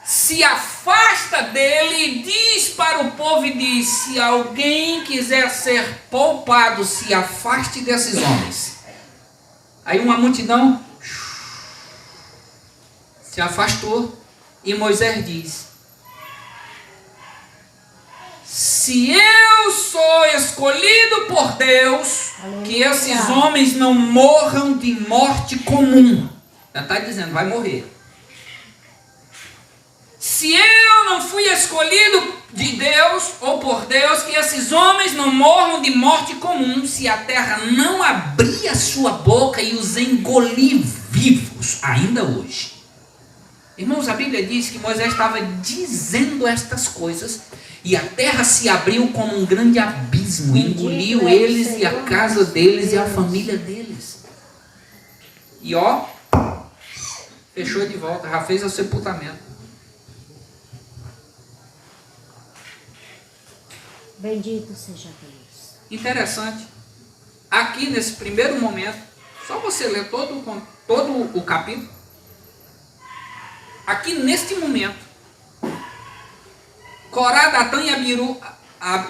se afasta dele e diz para o povo e diz: se alguém quiser ser poupado, se afaste desses homens. Aí uma multidão se afastou e Moisés diz: se eu sou escolhido por Deus, que esses homens não morram de morte comum. Já está dizendo, vai morrer. Se eu não fui escolhido de Deus ou por Deus, que esses homens não morram de morte comum, se a terra não abrir a sua boca e os engolir vivos, ainda hoje. Irmãos, a Bíblia diz que Moisés estava dizendo estas coisas e a terra se abriu como um grande abismo, engoliu eles e a casa deles e a família deles. E ó, fechou de volta, já fez o sepultamento. Bendito seja Deus. Interessante. Aqui nesse primeiro momento, só você ler todo o capítulo. Aqui neste momento, Corá, Datã e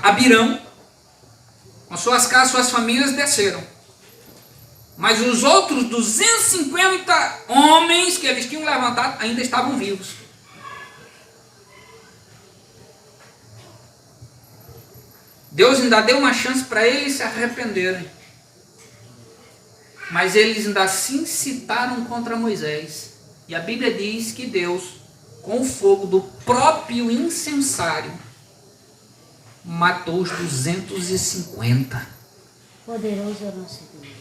Abirão, com suas casas, suas famílias, desceram. Mas os outros 250 homens que eles tinham levantado ainda estavam vivos. Deus ainda deu uma chance para eles se arrependerem. Mas eles ainda se incitaram contra Moisés. E a Bíblia diz que Deus, com o fogo do próprio incensário, matou os 250. Poderoso é o nosso Deus.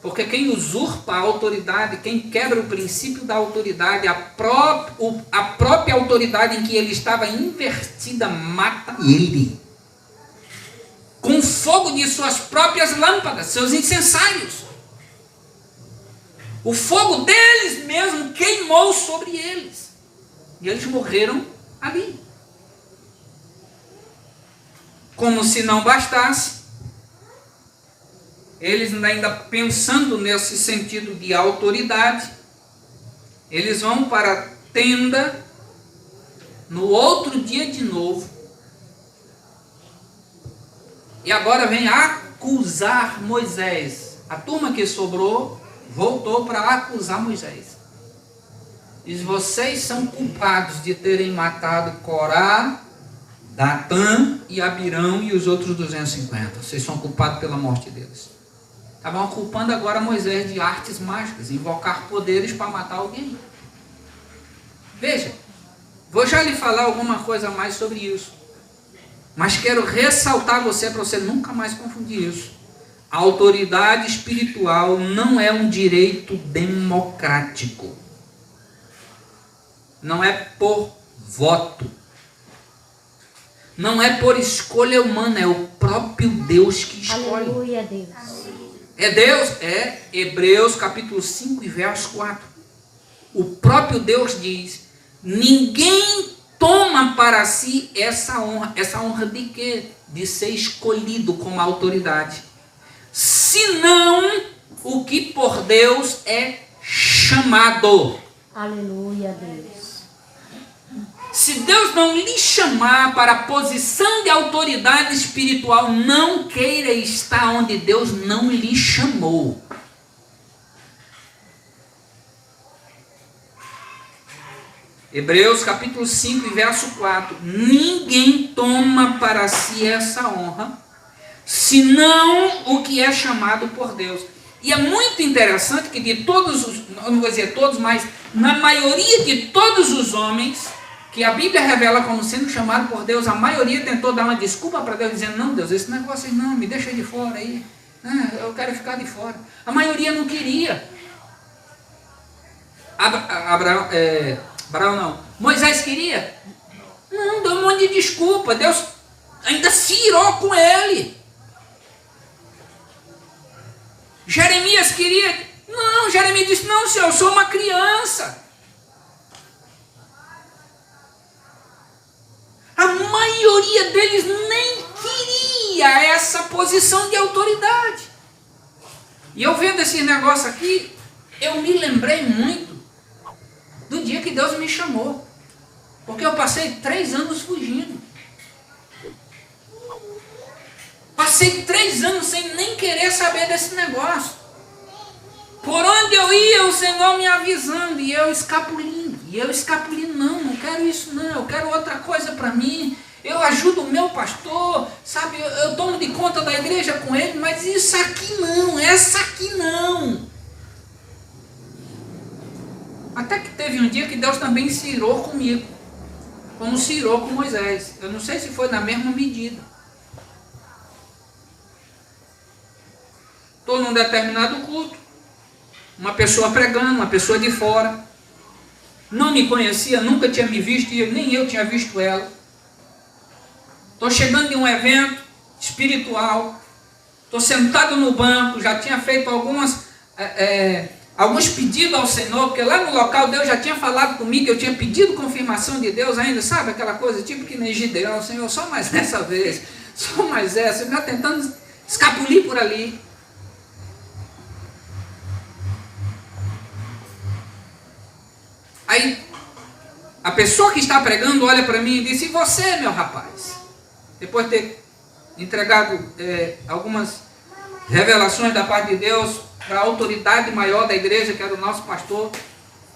Porque quem usurpa a autoridade, quem quebra o princípio da autoridade, a própria autoridade em que ele estava invertida, mata ele. Com o fogo de suas próprias lâmpadas, seus incensários. O fogo deles mesmo queimou sobre eles. E eles morreram ali. Como se não bastasse, eles ainda pensando nesse sentido de autoridade, eles vão para a tenda no outro dia de novo. E agora vem acusar Moisés. A turma que sobrou voltou para acusar Moisés. Diz: vocês são culpados de terem matado Corá, Datã e Abirão e os outros 250. Vocês são culpados pela morte deles. Estavam culpando agora Moisés de artes mágicas, invocar poderes para matar alguém. Veja, vou já lhe falar alguma coisa mais sobre isso. Mas quero ressaltar você para você nunca mais confundir isso. A autoridade espiritual não é um direito democrático. Não é por voto. Não é por escolha humana, é o próprio Deus que escolhe. Aleluia, Deus. É Deus? É Hebreus capítulo 5 e verso 4. O próprio Deus diz: ninguém toma para si essa honra. Essa honra de quê? De ser escolhido como autoridade. Senão o que por Deus é chamado. Aleluia, Deus. Se Deus não lhe chamar para a posição de autoridade espiritual, não queira estar onde Deus não lhe chamou. Hebreus capítulo 5 e verso 4. Ninguém toma para si essa honra, senão o que é chamado por Deus. E é muito interessante que de todos os, não vou dizer todos, mas na maioria de todos os homens, que a Bíblia revela como sendo chamado por Deus, a maioria tentou dar uma desculpa para Deus, dizendo, não, Deus, esse negócio aí não, me deixa de fora aí. Eu quero ficar de fora. A maioria não queria. Abraão não. Moisés queria? Não, deu um monte de desculpa. Deus ainda se irou com ele. Jeremias queria? Não, Jeremias disse, não, senhor, eu sou uma criança. A maioria deles nem queria essa posição de autoridade. E eu vendo esse negócio aqui, eu me lembrei muito do dia que Deus me chamou. Porque eu passei 3 anos fugindo. Passei 3 anos sem nem querer saber desse negócio. Por onde eu ia, o Senhor me avisando, e eu escapulindo. Não quero isso não, eu quero outra coisa para mim. Eu ajudo o meu pastor, sabe, eu tomo de conta da igreja com ele, mas isso aqui não, essa aqui não. Até que teve um dia que Deus também se irou comigo, como se irou com Moisés. Eu não sei se foi na mesma medida. Estou num determinado culto, uma pessoa pregando, uma pessoa de fora, não me conhecia, nunca tinha me visto, e nem eu tinha visto ela. Estou chegando de um evento espiritual, estou sentado no banco, já tinha feito alguns pedidos ao Senhor, porque lá no local Deus já tinha falado comigo, eu tinha pedido confirmação de Deus ainda, sabe aquela coisa, tipo que nem Gideão, Senhor, só mais essa vez, só mais essa, eu já tentando escapulir por ali. Aí, a pessoa que está pregando olha para mim e diz, e você, meu rapaz? Depois de ter entregado algumas revelações da parte de Deus para a autoridade maior da igreja, que era o nosso pastor,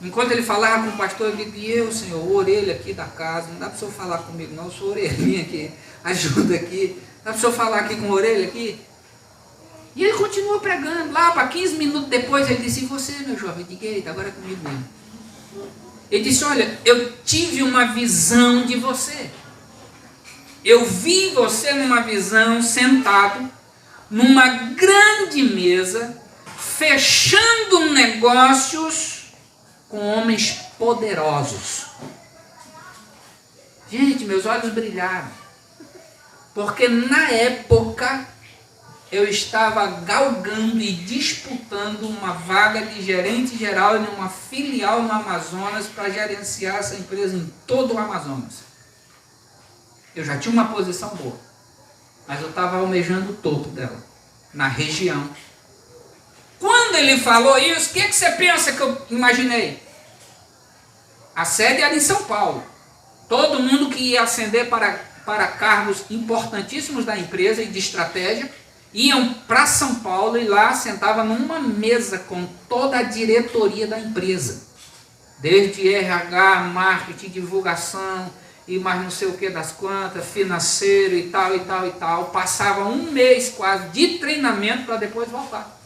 enquanto ele falava com o pastor, eu digo, e eu, Senhor, o orelha aqui da casa, não dá para o senhor falar comigo não, eu sou orelhinha aqui, ajuda aqui, dá para o senhor falar aqui com a orelha aqui? E ele continuou pregando, lá para 15 minutos depois ele disse, e você, meu jovem? Eu digo, eita, agora é comigo mesmo. Ele disse, olha, eu tive uma visão de você. Eu vi você numa visão, sentado, numa grande mesa, fechando negócios com homens poderosos. Gente, meus olhos brilharam. Porque na época, eu estava galgando e disputando uma vaga de gerente geral em uma filial no Amazonas para gerenciar essa empresa em todo o Amazonas. Eu já tinha uma posição boa, mas eu estava almejando o topo dela, na região. Quando ele falou isso, o que você pensa que eu imaginei? A sede era em São Paulo. Todo mundo que ia ascender para cargos importantíssimos da empresa e de estratégia, iam para São Paulo e lá sentava numa mesa com toda a diretoria da empresa. Desde RH, marketing, divulgação e mais não sei o que das quantas, financeiro e tal, e tal, e tal. Passava 1 mês quase de treinamento para depois voltar.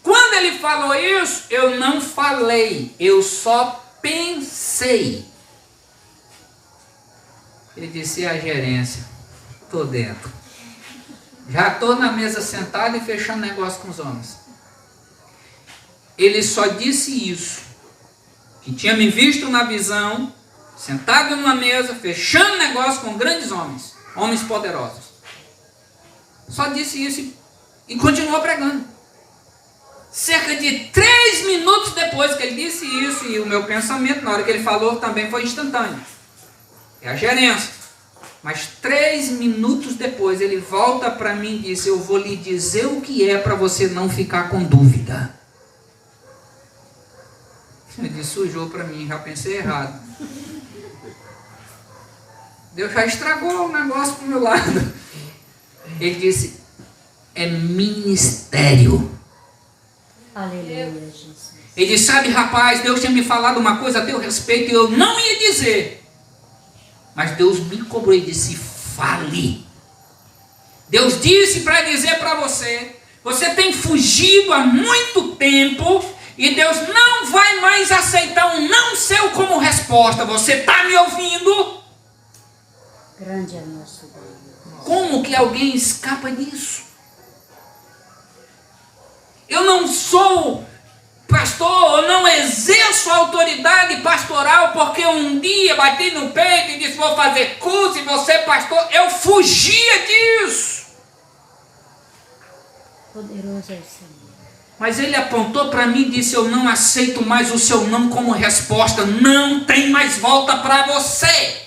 Quando ele falou isso, eu não falei, eu só pensei. Ele disse, a gerência, estou dentro. Já estou na mesa sentado e fechando negócio com os homens. Ele só disse isso, que tinha me visto na visão, sentado numa mesa, fechando negócio com grandes homens, homens poderosos. Só disse isso e continuou pregando. Cerca de 3 minutos depois que ele disse isso, e o meu pensamento, na hora que ele falou, também foi instantâneo. É a gerência. Mas 3 minutos depois, ele volta para mim e diz, eu vou lhe dizer o que é para você não ficar com dúvida. Ele disse, sujou para mim, já pensei errado. Deus já estragou o negócio para o meu lado. Ele disse, é ministério. Aleluia, Jesus. Ele disse, sabe rapaz, Deus tinha me falado uma coisa a teu respeito e eu não ia dizer. Mas Deus me cobrou e disse, fale. Deus disse para dizer para você, você tem fugido há muito tempo E Deus não vai mais aceitar um não seu como resposta. Você está me ouvindo? Grande é nosso Deus. Como que alguém escapa disso? Eu não sou pastor, eu não exerço autoridade pastoral porque um dia bati no peito e disse: vou fazer curso e vou ser pastor. Eu fugia disso. Poderoso é o Senhor. Mas ele apontou para mim e disse: eu não aceito mais o seu não como resposta. Não tem mais volta para você.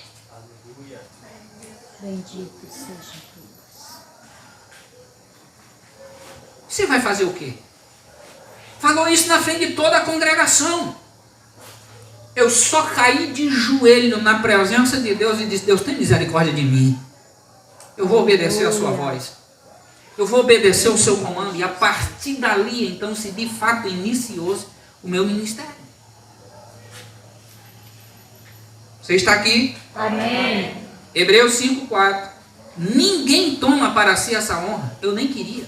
Bendito seja Deus. Você vai fazer o quê? Falou isso na frente de toda a congregação. Eu só caí de joelho na presença de Deus e disse: Deus, tem misericórdia de mim. Eu vou obedecer a sua voz. Eu vou obedecer o seu comando. E a partir dali, então, se de fato iniciou o meu ministério. Você está aqui? Amém. Hebreus 5,4. Ninguém toma para si essa honra. Eu nem queria.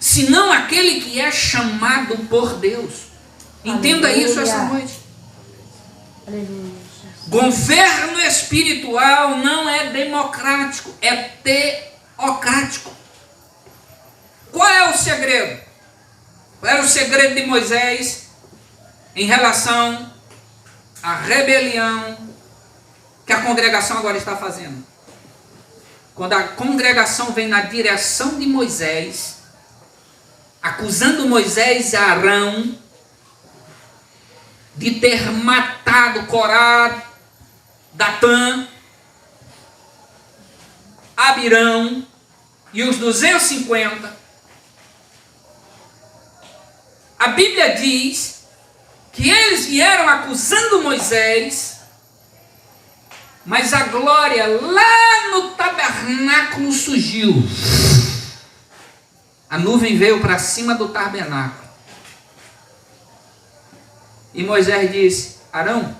Senão aquele que é chamado por Deus. Entenda isso essa noite. Aleluia, Jesus. Governo espiritual não é democrático, é teocrático. Qual é o segredo? Qual era o segredo de Moisés em relação à rebelião que a congregação agora está fazendo? Quando a congregação vem na direção de Moisés, acusando Moisés e Arão de ter matado Corá, Datã, Abirão e os 250. A Bíblia diz que eles vieram acusando Moisés, mas a glória lá no tabernáculo surgiu. A nuvem veio para cima do tabernáculo. E Moisés disse: Arão,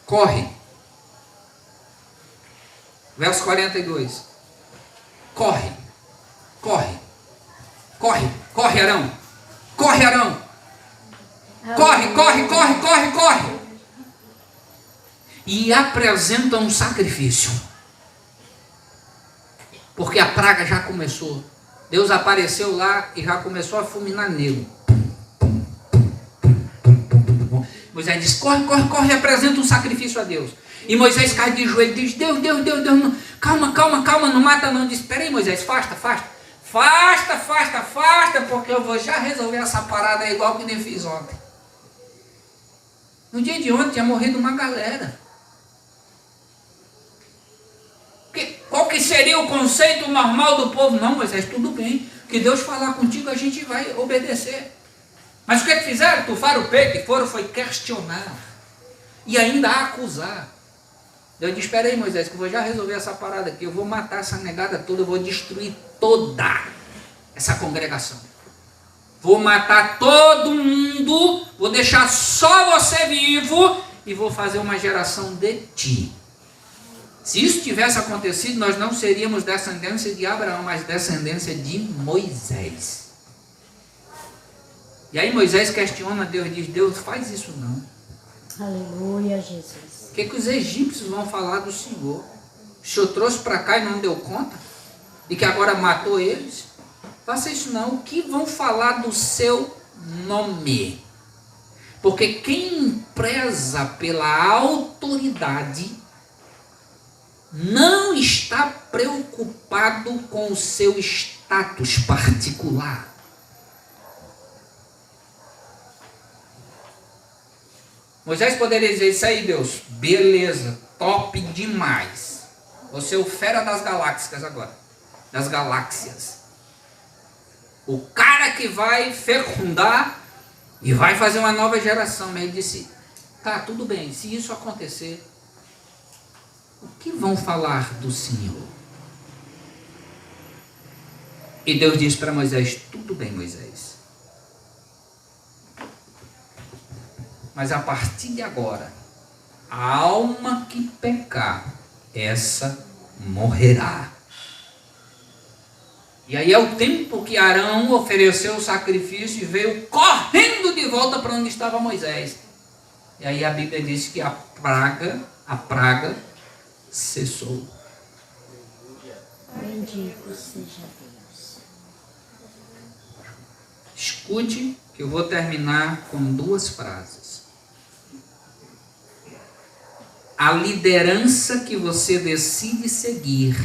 corre. Verso 42. Corre, corre, corre, corre, Arão. Corre, Arão. Corre, corre, corre, corre, corre. E apresenta um sacrifício. Porque a praga já começou. Deus apareceu lá e já começou a fulminar nele. Moisés diz: corre, corre, corre, apresenta um sacrifício a Deus. E Moisés cai de joelho e diz: Deus, Deus, Deus, Deus, não, calma, calma, calma, não mata não. Diz: espera aí, Moisés, fasta, fasta. Fasta, fasta, fasta, porque eu vou já resolver essa parada igual que nem fiz ontem. No dia de ontem tinha morrido uma galera. Qual que seria o conceito normal do povo? Não, Moisés, tudo bem. Que Deus falar contigo, a gente vai obedecer. Mas o que fizeram? Tufaram o peito e foi questionar. E ainda acusar. Deus disse: espera aí, Moisés, que eu vou já resolver essa parada aqui. Eu vou matar essa negada toda, eu vou destruir toda essa congregação. Vou matar todo mundo, vou deixar só você vivo e vou fazer uma geração de ti. Se isso tivesse acontecido, nós não seríamos descendência de Abraão, mas descendência de Moisés. E aí Moisés questiona Deus, diz: Deus, faz isso não. Aleluia, Jesus. O que os egípcios vão falar do Senhor? O Senhor trouxe para cá e não deu conta? E que agora matou eles? Faça isso não. O que vão falar do seu nome? Porque quem preza pela autoridade não está preocupado com o seu status particular. Moisés poderia dizer: isso aí, Deus, beleza, top demais. Você é o fera das galáxias agora. Das galáxias. O cara que vai fecundar e vai fazer uma nova geração. Mas ele disse: tá, tudo bem, se isso acontecer, o que vão falar do Senhor? E Deus disse para Moisés: tudo bem, Moisés. Mas a partir de agora, a alma que pecar, essa morrerá. E aí é o tempo que Arão ofereceu o sacrifício e veio correndo de volta para onde estava Moisés. E aí a Bíblia diz que a praga cessou. Bendito seja Deus. Escute que eu vou terminar com 2 frases. A liderança que você decide seguir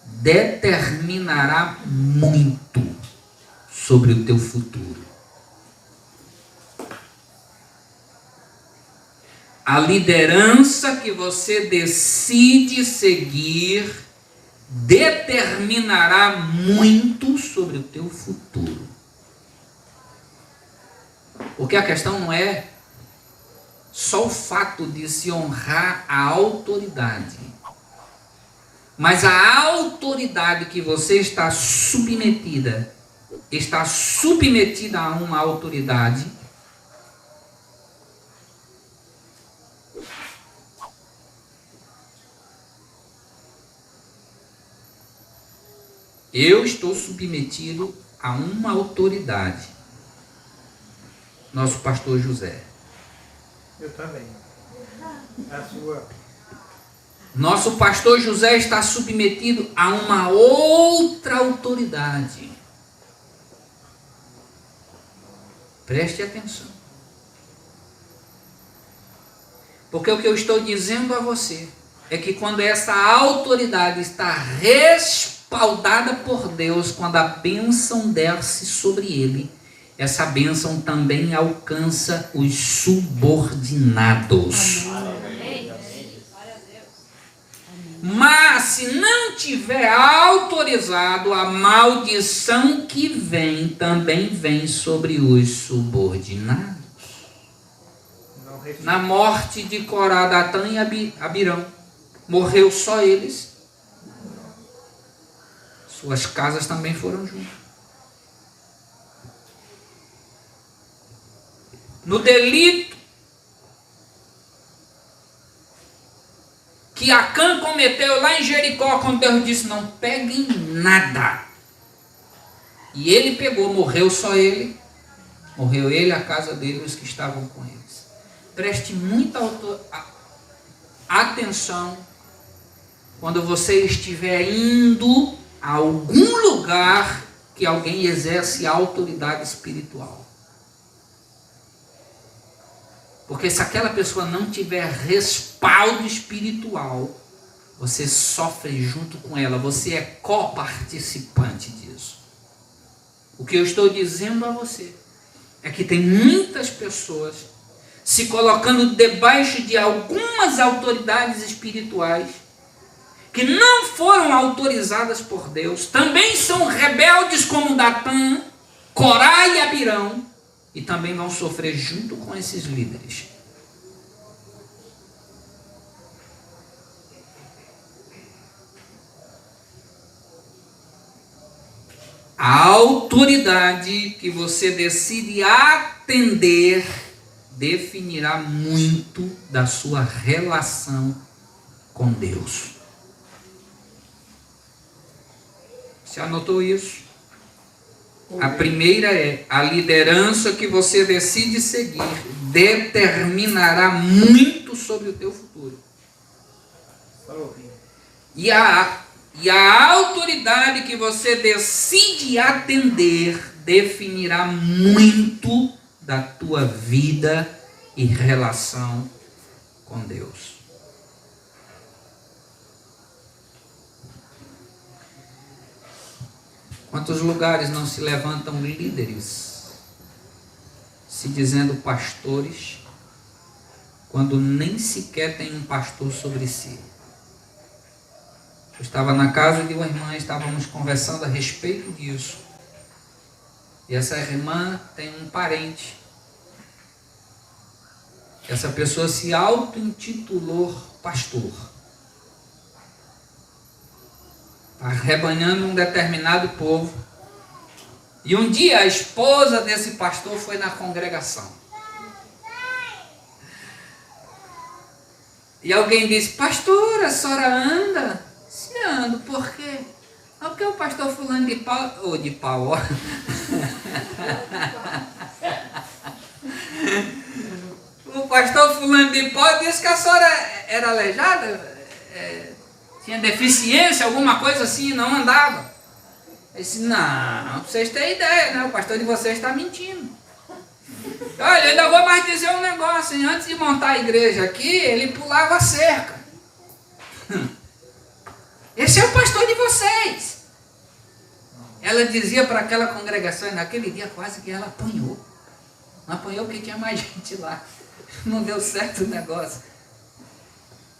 determinará muito sobre o teu futuro. A liderança que você decide seguir determinará muito sobre o teu futuro. Porque a questão não é só o fato de se honrar a autoridade, mas a autoridade que você está submetida a uma autoridade eu estou submetido a uma autoridade. Nosso pastor José. Eu também. A sua. Nosso pastor José está submetido a uma outra autoridade. Preste atenção. Porque o que eu estou dizendo a você é que quando essa autoridade está respaldada por Deus, quando a bênção desce sobre ele, essa bênção também alcança os subordinados. Mas se não tiver autorizado, a maldição que vem também vem sobre os subordinados. Na morte de Corá, Datã e Abirão, morreu só eles. Suas casas também foram juntas. No delito que Acã cometeu lá em Jericó, quando Deus disse, não peguem nada. E ele pegou, morreu só ele. Morreu ele, a casa dele, os que estavam com eles. Preste muita atenção quando você estiver indo a algum lugar que alguém exerce autoridade espiritual. Porque se aquela pessoa não tiver respaldo espiritual, você sofre junto com ela, você é coparticipante disso. O que eu estou dizendo a você é que tem muitas pessoas se colocando debaixo de algumas autoridades espirituais que não foram autorizadas por Deus, também são rebeldes como Datã, Corá e Abirão, e também vão sofrer junto com esses líderes. A autoridade que você decide atender definirá muito da sua relação com Deus. Você anotou isso? A primeira é: a liderança que você decide seguir determinará muito sobre o teu futuro. E a autoridade que você decide atender definirá muito da tua vida e relação com Deus. Quantos lugares não se levantam líderes se dizendo pastores, quando nem sequer tem um pastor sobre si? Eu estava na casa de uma irmã, estávamos conversando a respeito disso. E essa irmã tem um parente. Essa pessoa se auto-intitulou pastor. Está arrebanhando um determinado povo. E um dia a esposa desse pastor foi na congregação. E alguém disse: pastora, a senhora anda? Se ando, por quê? Não, porque o pastor fulano de pau, ou de pau, ó. O pastor fulano de pau disse que a senhora era aleijada, tinha deficiência, alguma coisa assim, não andava. Eu disse, não, pra vocês terem ideia, né? O pastor de vocês está mentindo. Olha, eu ainda vou mais dizer um negócio, hein? Antes de montar a igreja aqui, ele pulava a cerca. Esse é o pastor de vocês. Ela dizia para aquela congregação, e naquele dia quase que ela apanhou. Não apanhou porque tinha mais gente lá. Não deu certo o negócio.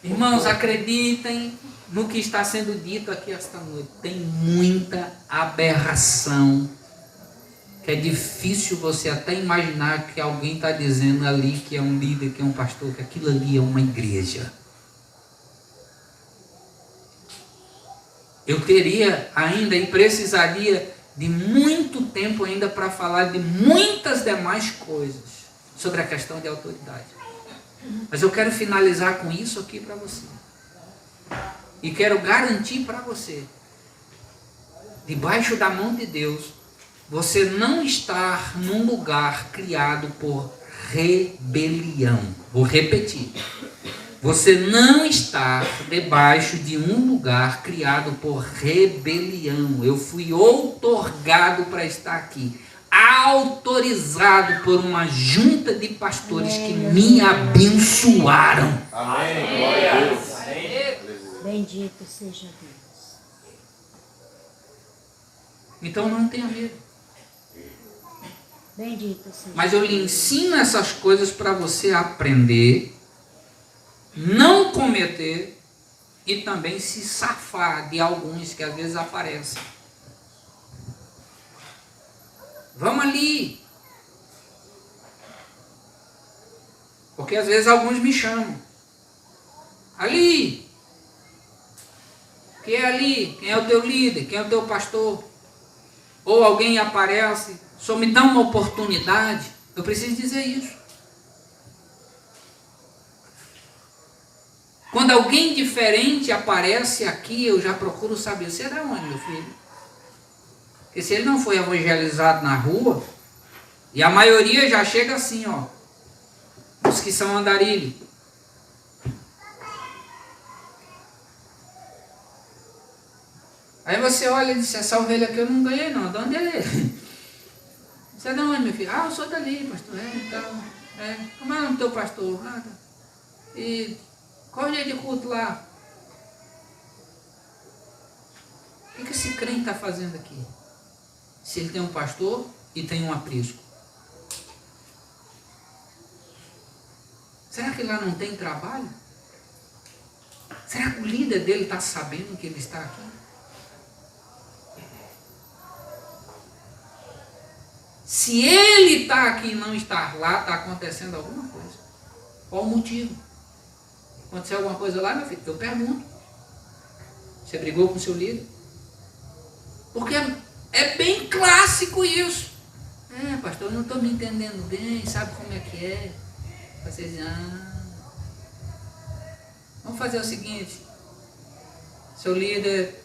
Irmãos, acreditem no que está sendo dito aqui esta noite. Tem muita aberração, que é difícil você até imaginar que alguém está dizendo ali que é um líder, que é um pastor, que aquilo ali é uma igreja. Eu teria ainda e precisaria de muito tempo ainda para falar de muitas demais coisas sobre a questão de autoridade. Mas eu quero finalizar com isso aqui para você. E quero garantir para você, debaixo da mão de Deus, você não está num lugar criado por rebelião. Vou repetir. Você não está debaixo de um lugar criado por rebelião. Eu fui outorgado para estar aqui, autorizado por uma junta de pastores que me abençoaram. Amém. Glória a Deus. Bendito seja Deus. Então não tenha medo. Bendito seja Mas eu lhe ensino essas coisas para você aprender, não cometer e também se safar de alguns que às vezes aparecem. Vamos ali. Porque às vezes alguns me chamam. Ali. Quem é ali? Quem é o teu líder? Quem é o teu pastor? Ou alguém aparece, só me dá uma oportunidade. Eu preciso dizer isso. Quando alguém diferente aparece aqui, eu já procuro saber, você é de onde, meu filho? Porque se ele não foi evangelizado na rua, e a maioria já chega assim, ó, os que são andarilho. Aí você olha e diz, essa ovelha aqui eu não ganhei não, de onde é ele? Você é de onde, meu filho? Ah, eu sou dali, pastor. Então, como é o nome do teu pastor? Ah, tá. E qual é o dia de culto lá? O que esse crente está fazendo aqui? Se ele tem um pastor e tem um aprisco. Será que lá não tem trabalho? Será que o líder dele está sabendo que ele está aqui? Se ele está aqui e não está lá, está acontecendo alguma coisa. Qual o motivo? Aconteceu alguma coisa lá, meu filho? Eu pergunto. Você brigou com o seu líder? Porque é bem clássico isso. Pastor, eu não estou me entendendo bem, sabe como é que é? Vocês dizem, vamos fazer o seguinte. Seu líder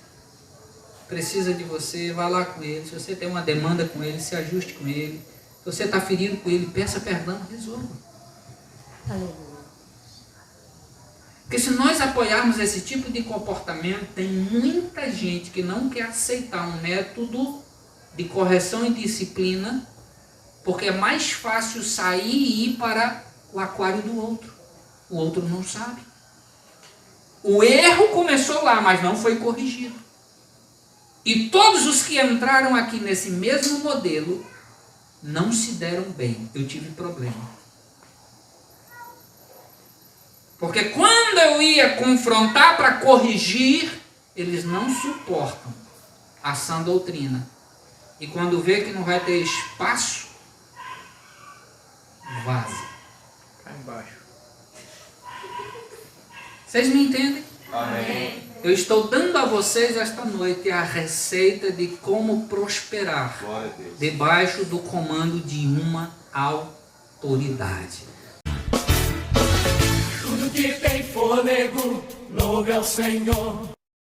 precisa de você, vá lá com ele. Se você tem uma demanda com ele, se ajuste com ele. Se você está ferido com ele, peça perdão, resolva. Aleluia. Porque se nós apoiarmos esse tipo de comportamento, tem muita gente que não quer aceitar um método de correção e disciplina, porque é mais fácil sair e ir para o aquário do outro. O outro não sabe. O erro começou lá, mas não foi corrigido. E todos os que entraram aqui nesse mesmo modelo não se deram bem. Eu tive problema. Porque quando eu ia confrontar para corrigir, eles não suportam a sã doutrina. E quando vê que não vai ter espaço, vaza. Cá embaixo. Vocês me entendem? Amém. Eu estou dando a vocês esta noite a receita de como prosperar Glória a Deus. debaixo do comando de uma autoridade. Tudo que tem fôlego, louve ao Senhor.